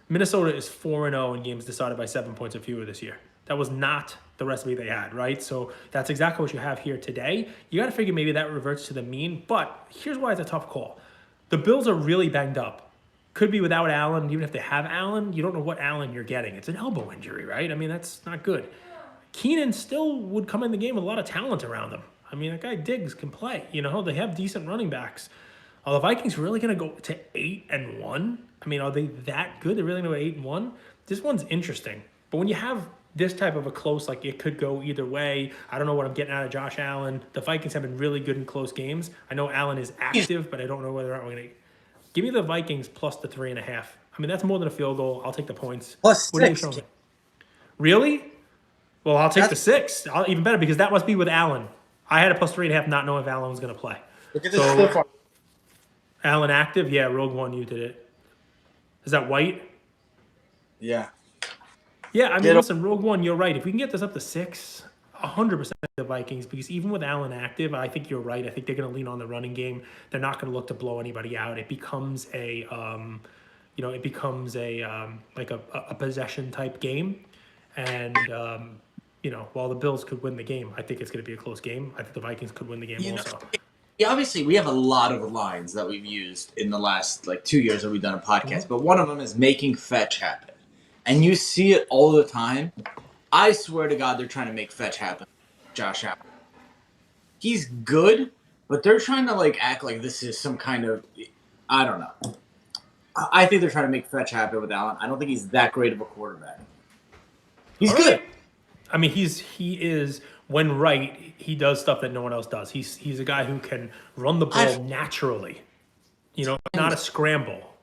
Minnesota is 4-0 in games decided by 7 points or fewer this year. That was not the recipe they had, right? So that's exactly what you have here today. You got to figure maybe that reverts to the mean, but here's why it's a tough call. The Bills are really banged up. Could be without Allen. Even if they have Allen, you don't know what Allen you're getting. It's an elbow injury, right? I mean, that's not good. Keenan still would come in the game with a lot of talent around him. I mean, that guy Diggs can play. You know, they have decent running backs. Are the Vikings really going to go to 8-1? I mean, are they that good? They're really going to go 8-1? This one's interesting. But when you have this type of a close, like it could go either way. I don't know what I'm getting out of Josh Allen. The Vikings have been really good in close games. I know Allen is active, but I don't know whether or not we're going to. Give me the Vikings plus the 3.5. I mean, that's more than a field goal. I'll take the points. Plus What are you 6. showing me? Really? Well, I'll take the 6. Even better because that must be with Allen. I had a plus 3.5 not knowing if Allen was going to play. Look at this so far. Allen active? Yeah, Rogue One, you did it. Is that White? Yeah. Yeah, I mean, listen, Rogue One, you're right. If we can get this up to 6, 100% the Vikings, because even with Allen active, I think you're right. I think they're going to lean on the running game. They're not going to look to blow anybody out. It becomes a, like a possession type game. And, while the Bills could win the game, I think it's going to be a close game. I think the Vikings could win the game also. Yeah, obviously, we have a lot of lines that we've used in the last 2 years that we've done a podcast, but one of them is making fetch happen. And you see it all the time. I swear to God, they're trying to make fetch happen. Josh Allen. He's good, but they're trying to act like this is some kind of, I don't know. I think they're trying to make fetch happen with Allen. I don't think he's that great of a quarterback. He's good. I mean, he is when right. He does stuff that no one else does. He's a guy who can run the ball naturally. Not a scramble.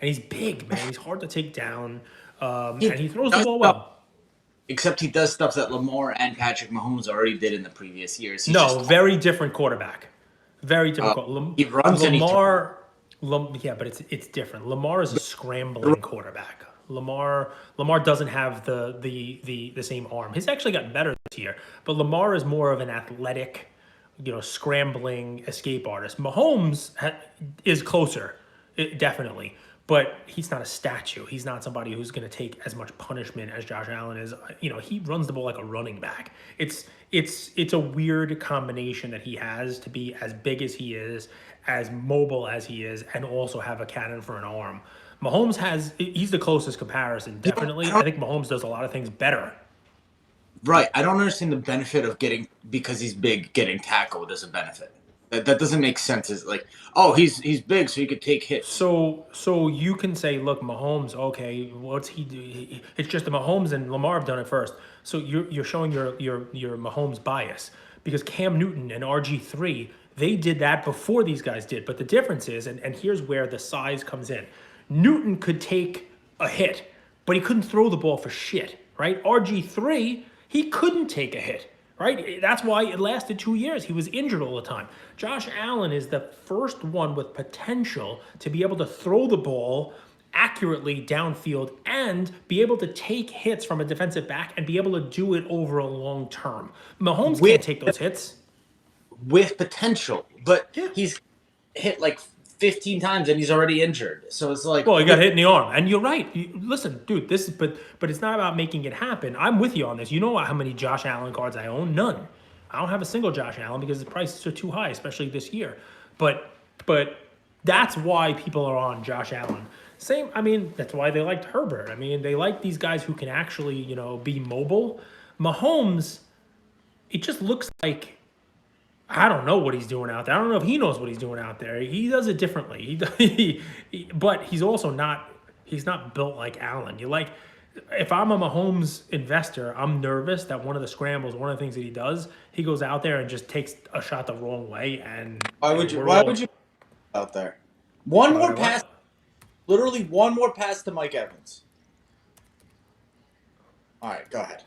And he's big, man. He's hard to take down. And he throws the ball well. Except he does stuff that Lamar and Patrick Mahomes already did in the previous years. Very different quarterback. Very different. He runs Lamar. But it's different. Lamar is a scrambling quarterback. Lamar doesn't have the same arm. He's actually gotten better this year, but Lamar is more of an athletic, scrambling escape artist. Mahomes is closer, definitely. But he's not a statue. He's not somebody who's going to take as much punishment as Josh Allen is. He runs the ball like a running back. It's a weird combination that he has to be as big as he is, as mobile as he is, and also have a cannon for an arm. Mahomes he's the closest comparison, definitely. I think Mahomes does a lot of things better. Right. I don't understand the benefit of because he's big, getting tackled as a benefit. That doesn't make sense. It's he's big, so he could take hits. So you can say, look, Mahomes, okay, what's he do? It's just the Mahomes and Lamar have done it first. So you're showing your Mahomes bias because Cam Newton and RG3, they did that before these guys did. But the difference is, and here's where the size comes in. Newton could take a hit, but he couldn't throw the ball for shit, right? RG3, He couldn't take a hit, right? That's why it lasted 2 years. He was injured all the time. Josh Allen is the first one with potential to be able to throw the ball accurately downfield and be able to take hits from a defensive back and be able to do it over a long term. Mahomes can't take those hits. With potential, but Yeah. he's hit like 15 times and he's already injured. So it's like, Well, he got hit in the arm, and you're right. Listen, dude, this is but it's not about making it happen. I'm with you on this. You know how many Josh Allen cards I own? None. I don't have a single Josh Allen because the prices are too high, especially this year. But that's why people are on Josh Allen. Same. I mean, that's why they liked Herbert. I mean, they like these guys who can actually, be mobile. Mahomes, it just looks like. I don't know what he's doing out there. I don't know if he knows what he's doing out there. He does it differently. But he's also not. He's not built like Allen. If I'm a Mahomes investor, I'm nervous that one of the scrambles, one of the things that he does, he goes out there and just takes a shot the wrong way. And why would you out there? One more pass, literally one more pass to Mike Evans. All right, go ahead.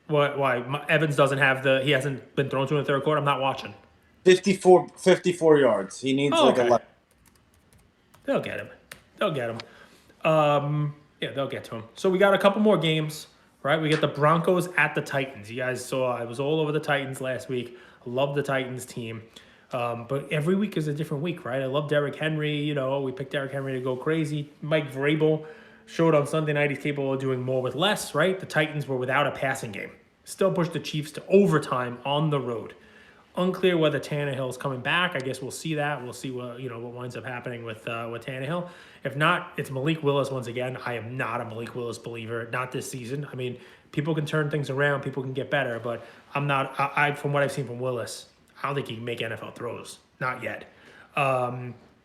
Why Evans doesn't have he hasn't been thrown to in the third quarter? I'm not watching. 54 yards. He needs Okay. 11. They'll get him. Yeah, they'll get to him. So we got a couple more games, right? We get the Broncos at the Titans. You guys saw I was all over the Titans last week. I love the Titans team. But every week is a different week, right? I love Derrick Henry. We picked Derrick Henry to go crazy. Mike Vrabel showed on Sunday night he's capable of doing more with less, right? The Titans were without a passing game. Still pushed the Chiefs to overtime on the road. Unclear whether Tannehill's coming back. I guess we'll see that. We'll see what winds up happening with Tannehill. If not, it's Malik Willis once again. I am not a Malik Willis believer. Not this season. I mean, people can turn things around. People can get better, but I'm not. I from what I've seen from Willis, I don't think he can make NFL throws. Not yet.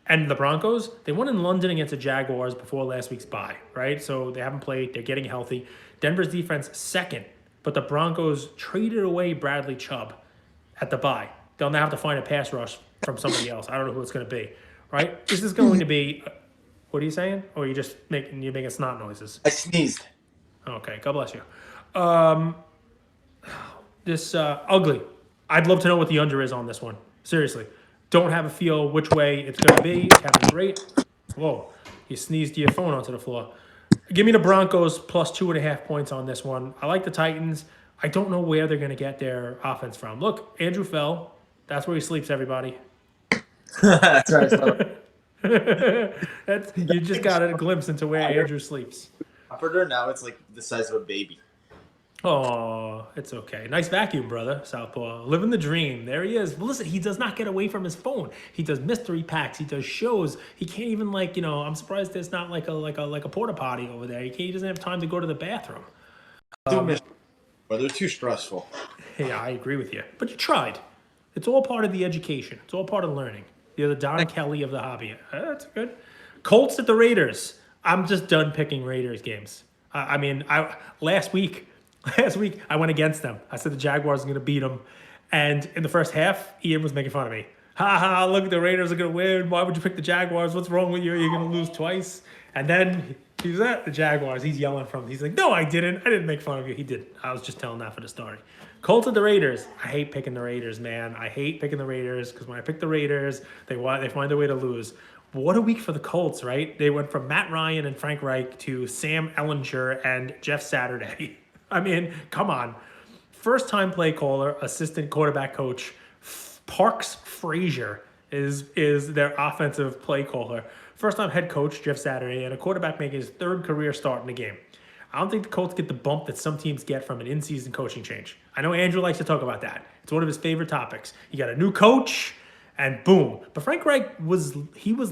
And the Broncos, they won in London against the Jaguars before last week's bye, right? So they haven't played. They're getting healthy. Denver's defense second, but the Broncos traded away Bradley Chubb at the bye. They'll now have to find a pass rush from somebody else. I don't know who it's going to be, right? This is going to be. What are you saying? Or are you just making snot noises? I sneezed. Okay, God bless you. This ugly. I'd love to know what the under is on this one. Seriously. Don't have a feel which way it's going to be. Captain Great. Whoa. You sneezed your phone onto the floor. Give me the Broncos plus 2.5 points on this one. I like the Titans. I don't know where they're going to get their offense from. Look, Andrew fell. That's where he sleeps, everybody. That's right. So. You just got a glimpse into where Andrew sleeps. Comforter, now it's like the size of a baby. Oh, it's okay. Nice vacuum, brother. Southpaw. Living the dream. There he is. Well, listen, he does not get away from his phone. He does mystery packs. He does shows. He can't even I'm surprised there's not like a porta potty over there. He doesn't have time to go to the bathroom. But they're too stressful. Yeah, I agree with you. But you tried. It's all part of the education. It's all part of learning. You're the Don Kelly of the hobby. That's good. Colts at the Raiders. I'm just done picking Raiders games. Last week I went against them. I said the Jaguars are going to beat them. And in the first half, Ian was making fun of me. Ha ha, look, the Raiders are going to win. Why would you pick the Jaguars? What's wrong with you? You're going to lose twice. And then he's at the Jaguars. He's yelling from him. He's like, no, I didn't. I didn't make fun of you. He didn't. I was just telling that for the story. Colts at the Raiders. I hate picking the Raiders, man. I hate picking the Raiders because when I pick the Raiders, they find a way to lose. But what a week for the Colts, right? They went from Matt Ryan and Frank Reich to Sam Ellinger and Jeff Saturday. I mean, come on. First-time play caller, assistant quarterback coach, Parks Frazier is their offensive play caller. First-time head coach, Jeff Saturday, and a quarterback making his third career start in the game. I don't think the Colts get the bump that some teams get from an in-season coaching change. I know Andrew likes to talk about that. It's one of his favorite topics. You got a new coach, and boom. But Frank Reich was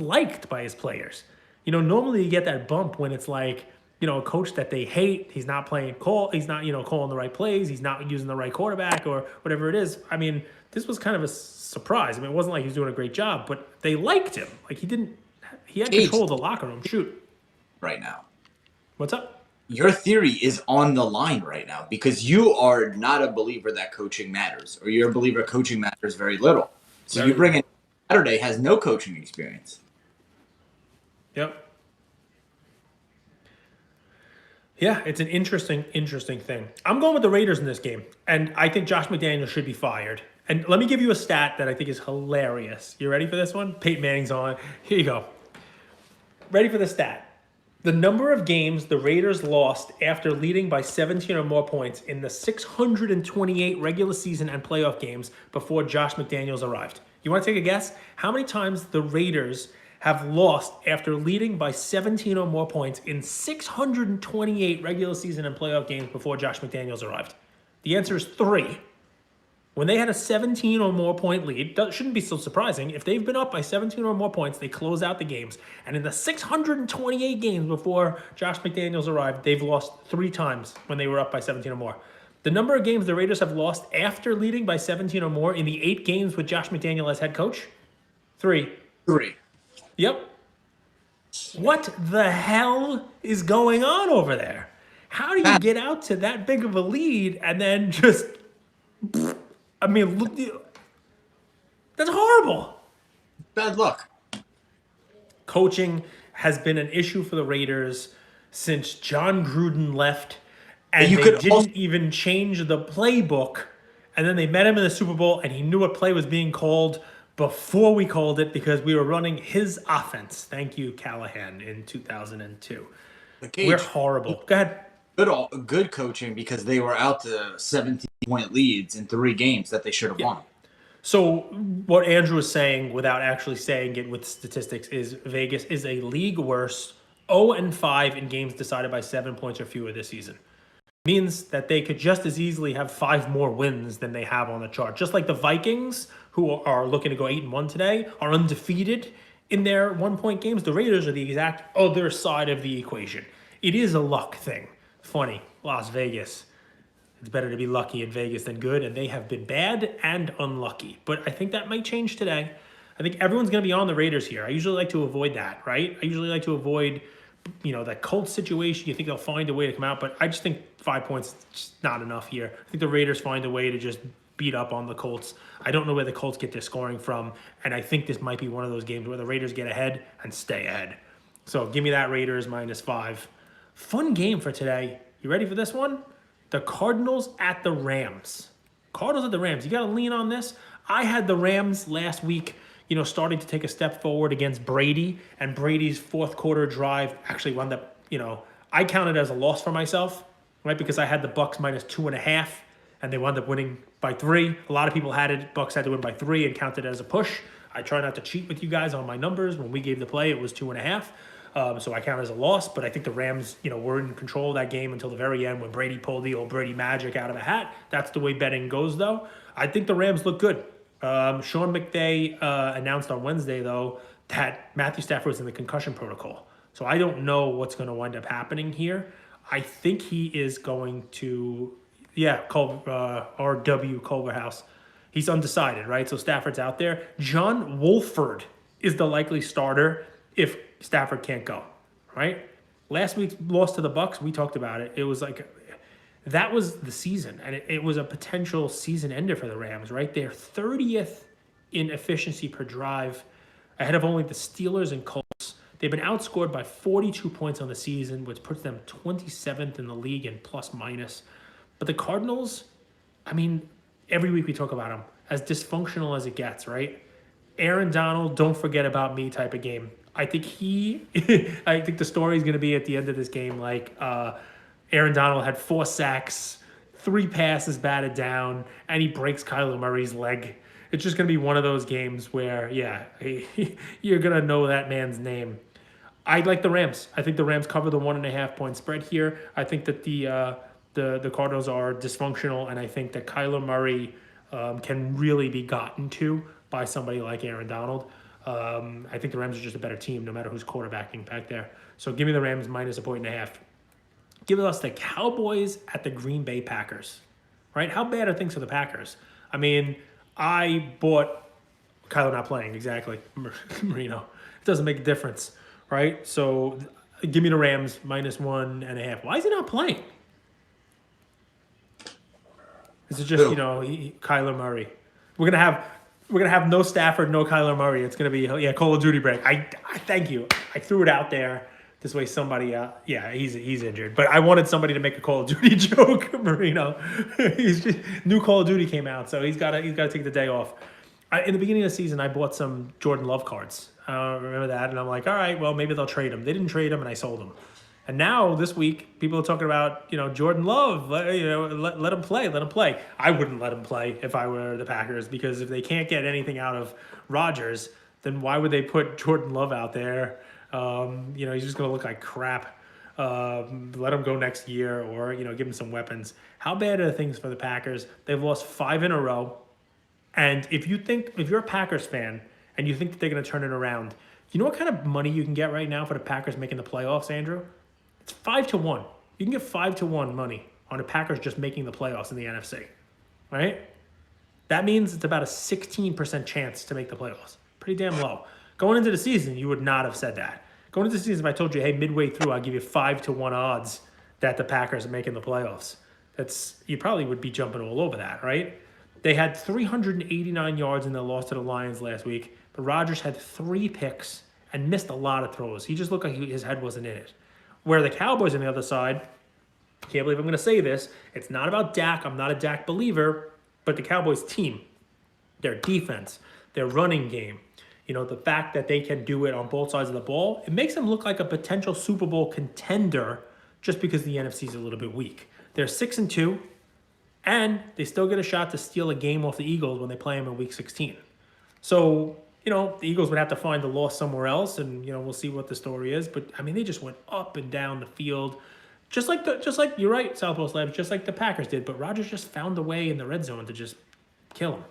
liked by his players. Normally you get that bump when it's like, a coach that they hate. He's not playing call. He's not, calling the right plays. He's not using the right quarterback or whatever it is. I mean, this was kind of a surprise. I mean, it wasn't like he was doing a great job, but they liked him. Like he had control of the locker room. Shoot. Right now. What's up? Your theory is on the line right now because you are not a believer that coaching matters, or you're a believer coaching matters very little. So you bring in Saturday has no coaching experience. Yep. Yeah, it's an interesting thing. I'm going with the Raiders in this game, and I think Josh McDaniels should be fired. And let me give you a stat that I think is hilarious. You ready for this one? Peyton Manning's on. Here you go. Ready for the stat. The number of games the Raiders lost after leading by 17 or more points in the 628 regular season and playoff games before Josh McDaniels arrived. You want to take a guess? How many times the Raiders have lost after leading by 17 or more points in 628 regular season and playoff games before Josh McDaniels arrived? The answer is 3. When they had a 17 or more point lead, that shouldn't be so surprising. If they've been up by 17 or more points, they close out the games. And in the 628 games before Josh McDaniels arrived, they've lost 3 times when they were up by 17 or more. The number of games the Raiders have lost after leading by 17 or more in the 8 games with Josh McDaniel as head coach? 3. 3. Yep. What the hell is going on over there? How do you get out to that big of a lead and then just... I mean, look, that's horrible. Bad luck. Coaching has been an issue for the Raiders since John Gruden left, and they didn't even change the playbook. And then they met him in the Super Bowl, and he knew what play was being called before we called it because we were running his offense. Thank you, Callahan, in 2002. We're horrible. Go ahead. Good coaching because they were out to 17-point leads in 3 games that they should have won. So what Andrew is saying, without actually saying it with statistics, is Vegas is a league worst 0-5 in games decided by 7 points or fewer this season. Means that they could just as easily have 5 more wins than they have on the chart. Just like the Vikings, who are looking to go 8-1 today, are undefeated in their 1-point games. The Raiders are the exact other side of the equation. It is a luck thing. Funny, Las Vegas. It's better to be lucky in Vegas than good, and they have been bad and unlucky. But I think that might change today. I think everyone's going to be on the Raiders here. I usually like to avoid that, right? I usually like to avoid, that Colts situation. You think they'll find a way to come out, but I just think 5 points is just not enough here. I think the Raiders find a way to just beat up on the Colts. I don't know where the Colts get their scoring from, and I think this might be one of those games where the Raiders get ahead and stay ahead. So give me that Raiders -5. Fun game for today. You ready for this one? The Cardinals at the Rams. Cardinals at the Rams. You got to lean on this. I had the Rams last week, starting to take a step forward against Brady, and Brady's fourth quarter drive actually wound up, I counted as a loss for myself, right? Because I had the Bucks -2.5, and they wound up winning by 3. A lot of people had it. Bucks had to win by 3 and counted it as a push. I try not to cheat with you guys on my numbers. When we gave the play, it was 2.5. So I count it as a loss, but I think the Rams, were in control of that game until the very end when Brady pulled the old Brady magic out of a hat. That's the way betting goes, though. I think the Rams look good. Sean McVay announced on Wednesday, though, that Matthew Stafford was in the concussion protocol. So I don't know what's going to wind up happening here. I think he is going to, R.W. Culverhouse. He's undecided, right? So Stafford's out there. John Wolford is the likely starter if Stafford can't go, right? Last week's loss to the Bucks, we talked about it. It was like, that was the season, and it was a potential season ender for the Rams, right? They're 30th in efficiency per drive, ahead of only the Steelers and Colts. They've been outscored by 42 points on the season, which puts them 27th in the league in plus-minus. But the Cardinals, every week we talk about them, as dysfunctional as it gets, right? Aaron Donald, don't forget about me type of game. I think I think the story is going to be at the end of this game, like Aaron Donald had 4 sacks, 3 passes batted down, and he breaks Kyler Murray's leg. It's just going to be one of those games where, you're going to know that man's name. I like the Rams. I think the Rams cover the 1.5-point spread here. I think that the Cardinals are dysfunctional, and I think that Kyler Murray can really be gotten to by somebody like Aaron Donald. I think the Rams are just a better team no matter who's quarterbacking back there. So give me the Rams -1.5. Give us the Cowboys at the Green Bay Packers, right? How bad are things for the Packers? I bought Kyler not playing, exactly, Marino. It doesn't make a difference, right? So give me the Rams -1.5. Why is he not playing? Is it just, Kyler Murray? We're gonna have no Stafford, no Kyler Murray. It's gonna be Call of Duty break. I thank you. I threw it out there This way, somebody, yeah, he's injured. But I wanted somebody to make a Call of Duty joke, Marino. New Call of Duty came out, so he's got to take the day off. In the beginning of the season, I bought some Jordan Love cards. Remember that? And I'm like, all right, well, maybe they'll trade him. They didn't trade him, and I sold him. And now this week, people are talking about Jordan Love. Let him play. Let him play. I wouldn't let him play if I were the Packers, because if they can't get anything out of Rodgers, then why would they put Jordan Love out there? He's just going to look like crap. Let him go next year, or give him some weapons. How bad are things for the Packers? They've lost 5 in a row. And if you're a Packers fan and you think that they're going to turn it around, you know what kind of money you can get right now for the Packers making the playoffs, Andrew? It's 5-1. You can get 5-1 money on the Packers just making the playoffs in the NFC, right? That means it's about a 16% chance to make the playoffs. Pretty damn low. Going into the season, you would not have said that. Going into the season, if I told you, hey, midway through, I'll give you 5-1 odds that the Packers are making the playoffs, you probably would be jumping all over that, right? They had 389 yards in their loss to the Lions last week, but Rodgers had 3 picks and missed a lot of throws. He just looked like his head wasn't in it. Where the Cowboys on the other side, can't believe I'm going to say this, it's not about Dak. I'm not a Dak believer, but the Cowboys team, their defense, their running game, the fact that they can do it on both sides of the ball, it makes them look like a potential Super Bowl contender just because the NFC is a little bit weak. They're 6-2. And they still get a shot to steal a game off the Eagles when they play them in Week 16. So, the Eagles would have to find the loss somewhere else, and, we'll see what the story is. But, they just went up and down the field. Just like you're right, Southwest Labs, just like the Packers did. But Rodgers just found a way in the red zone to just kill him.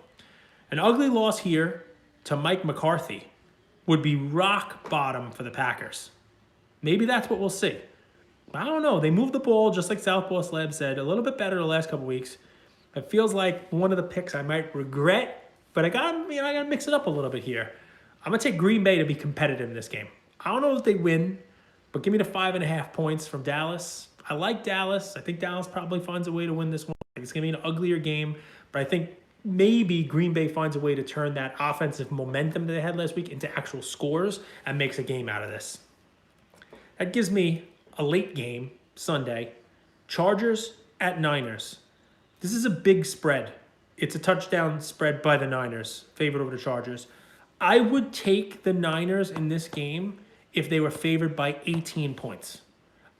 An ugly loss here to Mike McCarthy would be rock bottom for the Packers. Maybe that's what we'll see. I don't know. They moved the ball, just like Southpaw Slab said, a little bit better the last couple weeks. It feels like one of the picks I might regret, but I got to mix it up a little bit here. I'm going to take Green Bay to be competitive in this game. I don't know if they win, but give me the 5.5 points from Dallas. I like Dallas. I think Dallas probably finds a way to win this one. It's going to be an uglier game, but I think maybe Green Bay finds a way to turn that offensive momentum that they had last week into actual scores and makes a game out of this. That gives me a late game, Sunday, Chargers at Niners. This is a big spread. It's a touchdown spread by the Niners, favored over the Chargers. I would take the Niners in this game if they were favored by 18 points.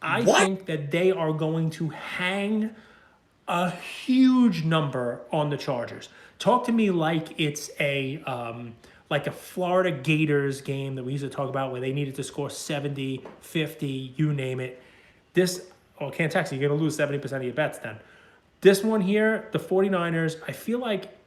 I think that they are going to hang a huge number on the Chargers. Talk to me like it's a Florida Gators game that we used to talk about where they needed to score 70, 50, you name it. Can't text you. You're going to lose 70% of your bets then. This one here, the 49ers, I feel like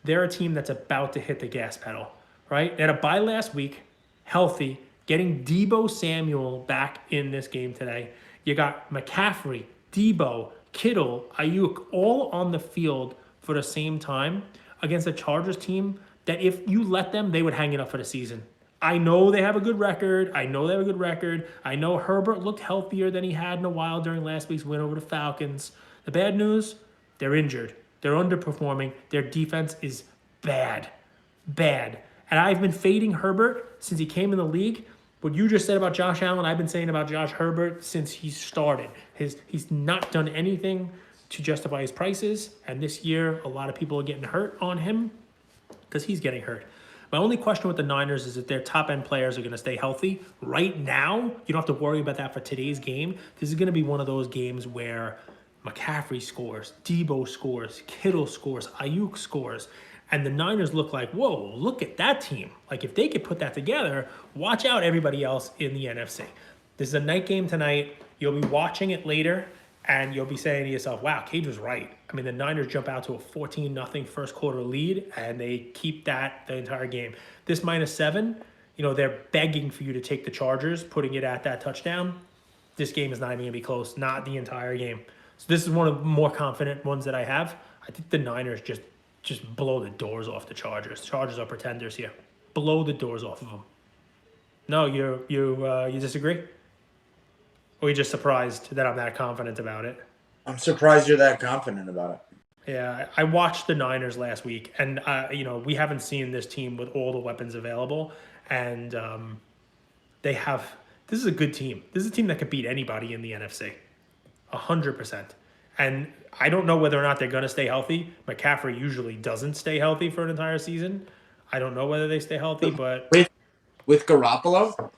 they're a team that's about to hit the gas pedal, right? They had a bye last week, healthy, getting Deebo Samuel back in this game today. You got McCaffrey, Deebo, Kittle, Ayuk, all on the field for the same time against a Chargers team that if you let them, they would hang it up for the season. I know they have a good record. I know Herbert looked healthier than he had in a while during last week's win over the Falcons. The bad news, they're injured. They're underperforming. Their defense is bad. And I've been fading Herbert since he came in the league. What you just said about Josh Allen, I've been saying about Josh Herbert since he started. He's not done anything to justify his prices. And this year, a lot of people are getting hurt on him because he's getting hurt. My only question with the Niners is if their top-end players are going to stay healthy. Right now, you don't have to worry about that for today's game. This is going to be one of those games where McCaffrey scores, Deebo scores, Kittle scores, Ayuk scores. And the Niners look like, whoa, look at that team. Like, if they could put that together, watch out everybody else in the NFC. This is a night game tonight. You'll be watching it later, and you'll be saying to yourself, wow, Cage was right. I mean, the Niners jump out to a 14-0 first quarter lead, and they keep that the entire game. This -7, they're begging for you to take the Chargers, putting it at that touchdown. This game is not even going to be close, not the entire game. So this is one of the more confident ones that I have. I think the Niners just blow the doors off the Chargers. Chargers are pretenders here. Blow the doors off of them. No, you disagree? Or you just surprised that I'm that confident about it? I'm surprised you're that confident about it. Yeah, I watched the Niners last week, and we haven't seen this team with all the weapons available, and this this is a good team. This is a team that could beat anybody in the NFC. 100%. And I don't know whether or not they're going to stay healthy. McCaffrey usually doesn't stay healthy for an entire season. I don't know whether they stay healthy, but with Garoppolo,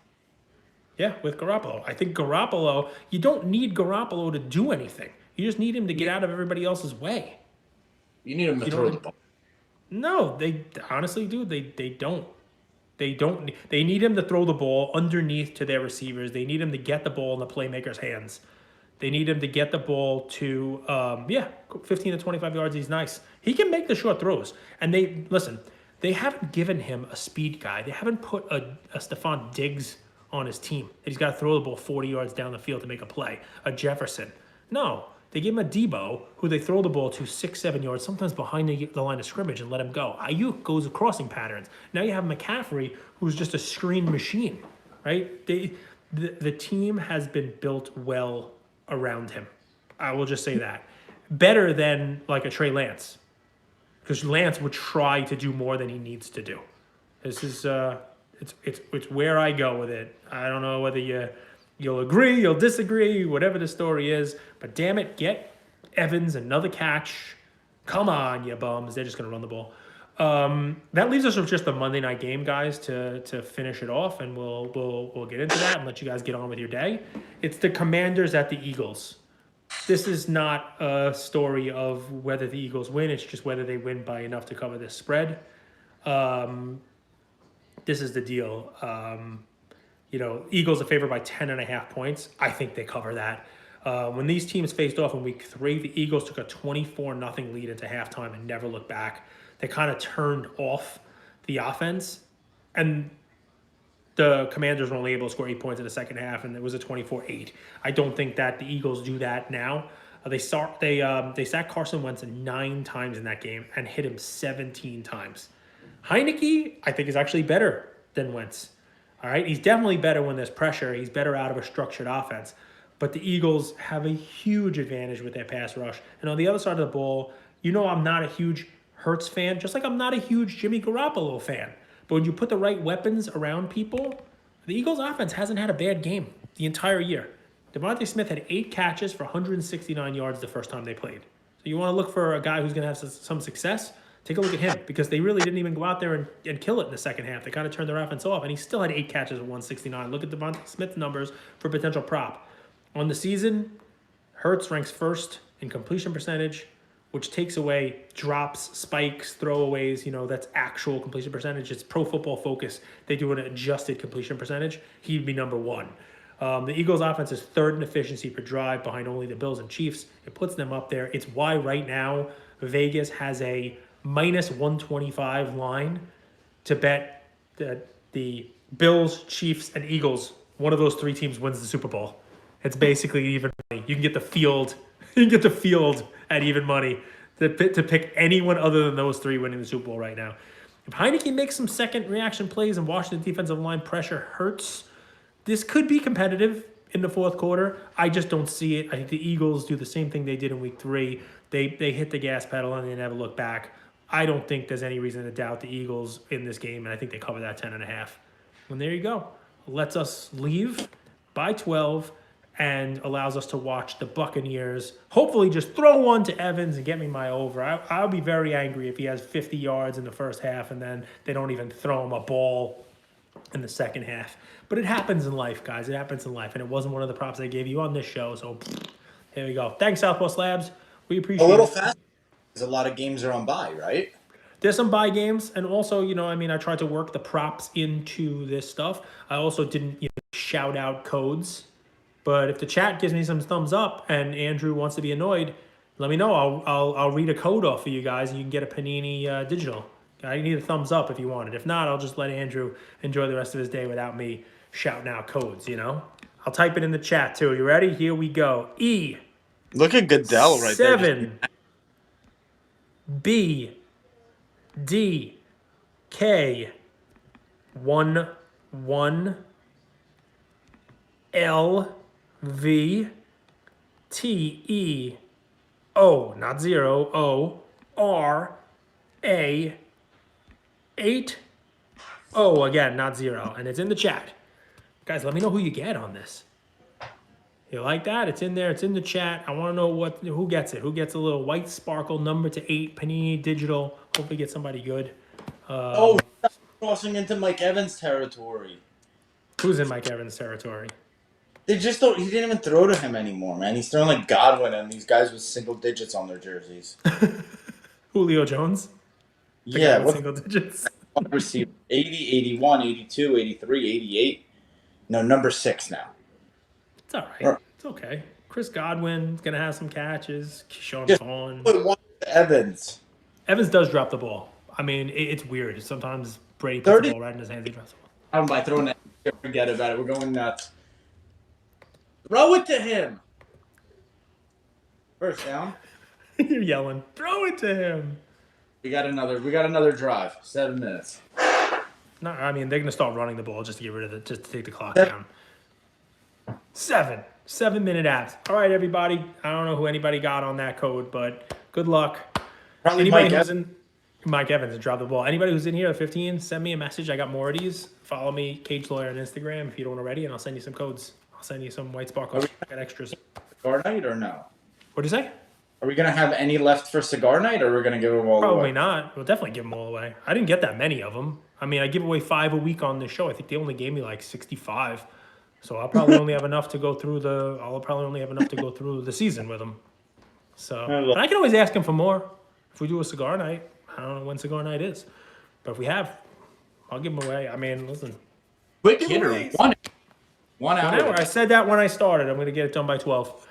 yeah, with Garoppolo. I think Garoppolo, you don't need Garoppolo to do anything. You just need him to get out of everybody else's way. you need him to throw the ball. No, they honestly do. They don't. They need him to throw the ball underneath to their receivers. They need him to get the ball in the playmaker's hands. They need him to get the ball to 15 to 25 yards. He's nice. He can make the short throws. And they haven't given him a speed guy. They haven't put a Stephon Diggs on his team. He's got to throw the ball 40 yards down the field to make a play. A Jefferson. No. They give him a Debo, who they throw the ball to 6-7 yards, sometimes behind the line of scrimmage, and let him go. Ayuk goes crossing patterns. Now you have McCaffrey, who's just a screen machine, right? The team has been built well around him. I will just say that. Better than like a Trey Lance, because Lance would try to do more than he needs to do. This is it's where I go with it. I don't know whether you'll agree, you'll disagree, whatever the story is. But damn it, get Evans another catch. Come on, you bums. They're just going to run the ball. That leaves us with just the Monday night game, guys, to finish it off, and we'll get into that and let you guys get on with your day. It's the Commanders at the Eagles. This is not a story of whether the Eagles win. It's just whether they win by enough to cover this spread. This is the deal. Eagles are favored by 10.5 points. I think they cover that. When these teams faced off in week 3, the Eagles took a 24-0 lead into halftime and never looked back. They kind of turned off the offense, and the Commanders were only able to score 8 points in the second half, and it was a 24-8. I don't think that the Eagles do that now. They sacked Carson Wentz 9 times in that game and hit him 17 times. Heineke, I think, is actually better than Wentz. All right, he's definitely better when there's pressure. He's better out of a structured offense. But the Eagles have a huge advantage with their pass rush. And on the other side of the ball, I'm not a huge Hurts fan, just like I'm not a huge Jimmy Garoppolo fan. But when you put the right weapons around people, the Eagles offense hasn't had a bad game the entire year. Devontae Smith had 8 catches for 169 yards the first time they played. So you want to look for a guy who's going to have some success? Take a look at him, because they really didn't even go out there and kill it in the second half. They kind of turned their offense off, and he still had 8 catches for 169. Look at Devontae Smith's numbers for potential prop. On the season, Hurts ranks first in completion percentage, which takes away drops, spikes, throwaways. That's actual completion percentage. It's Pro Football Focus. They do an adjusted completion percentage. He'd be number 1. The Eagles' offense is 3rd in efficiency per drive, behind only the Bills and Chiefs. It puts them up there. It's why right now Vegas has a minus 125 line to bet that the Bills, Chiefs, and Eagles, one of those 3 teams wins the Super Bowl. It's basically even money. You can get the field. You can get the field at even money to pick anyone other than those 3 winning the Super Bowl right now. If Heineke makes some second reaction plays and Washington defensive line pressure Hurts, this could be competitive in the fourth quarter. I just don't see it. I think the Eagles do the same thing they did in week 3. They hit the gas pedal and they never look back. I don't think there's any reason to doubt the Eagles in this game, and I think they cover that 10.5. And there you go. Lets us leave by 12 and allows us to watch the Buccaneers hopefully just throw one to Evans and get me my over. I'll be very angry if he has 50 yards in the first half and then they don't even throw him a ball in the second half. But it happens in life, guys. It happens in life, and it wasn't one of the props I gave you on this show. So here we go. Thanks, Southwest Labs. We appreciate it. A little fast, because a lot of games are on bye, right? There's some buy games, and also, I tried to work the props into this stuff. I also didn't shout out codes, but if the chat gives me some thumbs up and Andrew wants to be annoyed, let me know. I'll read a code off for you guys, and you can get a Panini digital. I need a thumbs up if you want it. If not, I'll just let Andrew enjoy the rest of his day without me shouting out codes. I'll type it in the chat too. You ready? Here we go. E. Look at Goodell right 7 B D K 1 1 L V T E O, not 0, O R A 8 O, again, not 0, and it's in the chat. Guys, let me know who you get on this. You like that? It's in there. It's in the chat. I want to know who gets it. Who gets a little white sparkle number to 8 Panini Digital? Hopefully get somebody good. Crossing into Mike Evans territory. Who's in Mike Evans territory? They just don't. He didn't even throw to him anymore, man. He's throwing like Godwin and these guys with single digits on their jerseys. Julio Jones? The guy Yeah, with what single digits. receiver? 80, 81, 82, 83, 88. No, number 6 now. It's all right. Right. It's okay. Chris Godwin's going to have some catches. Keyshawn Just Vaughn. put one to Evans. Evans does drop the ball. I mean, it's weird. Sometimes Brady puts 30 the ball right in his hands. He drops the ball. I'm by throwing that. Forget about it. We're going nuts. Throw it to him. First down. You're yelling. Throw it to him. We got another drive. 7 minutes. No, I mean, they're going to start running the ball just to get rid of it, just to take the clock Yeah. down. 7-minute abs. All right, everybody. I don't know who anybody got on that code, but good luck. Probably Anybody Mike who's Evans. in Mike Evans dropped the ball. Anybody who's in here at 15, send me a message. I got more of these. Follow me, Cage Lawyer on Instagram if you don't already, and I'll send you some codes. I'll send you some white sparkles. I got extras. Cigar night or no? What'd you say? Are we gonna have any left for cigar night, or we're gonna give them all Probably away? not. We'll definitely give them all away. I didn't get that many of them. I mean, I give away 5 a week on this show. I think they only gave me like 65. So I'll probably only have enough to go through the season with them. So but I can always ask them for more. If we do a cigar night, I don't know when cigar night is, but if we have, I'll give them away. I mean, listen, Quick hitter, Giveaways. 1 1 hour. hour. I said that when I started. I'm going to get it done by 12.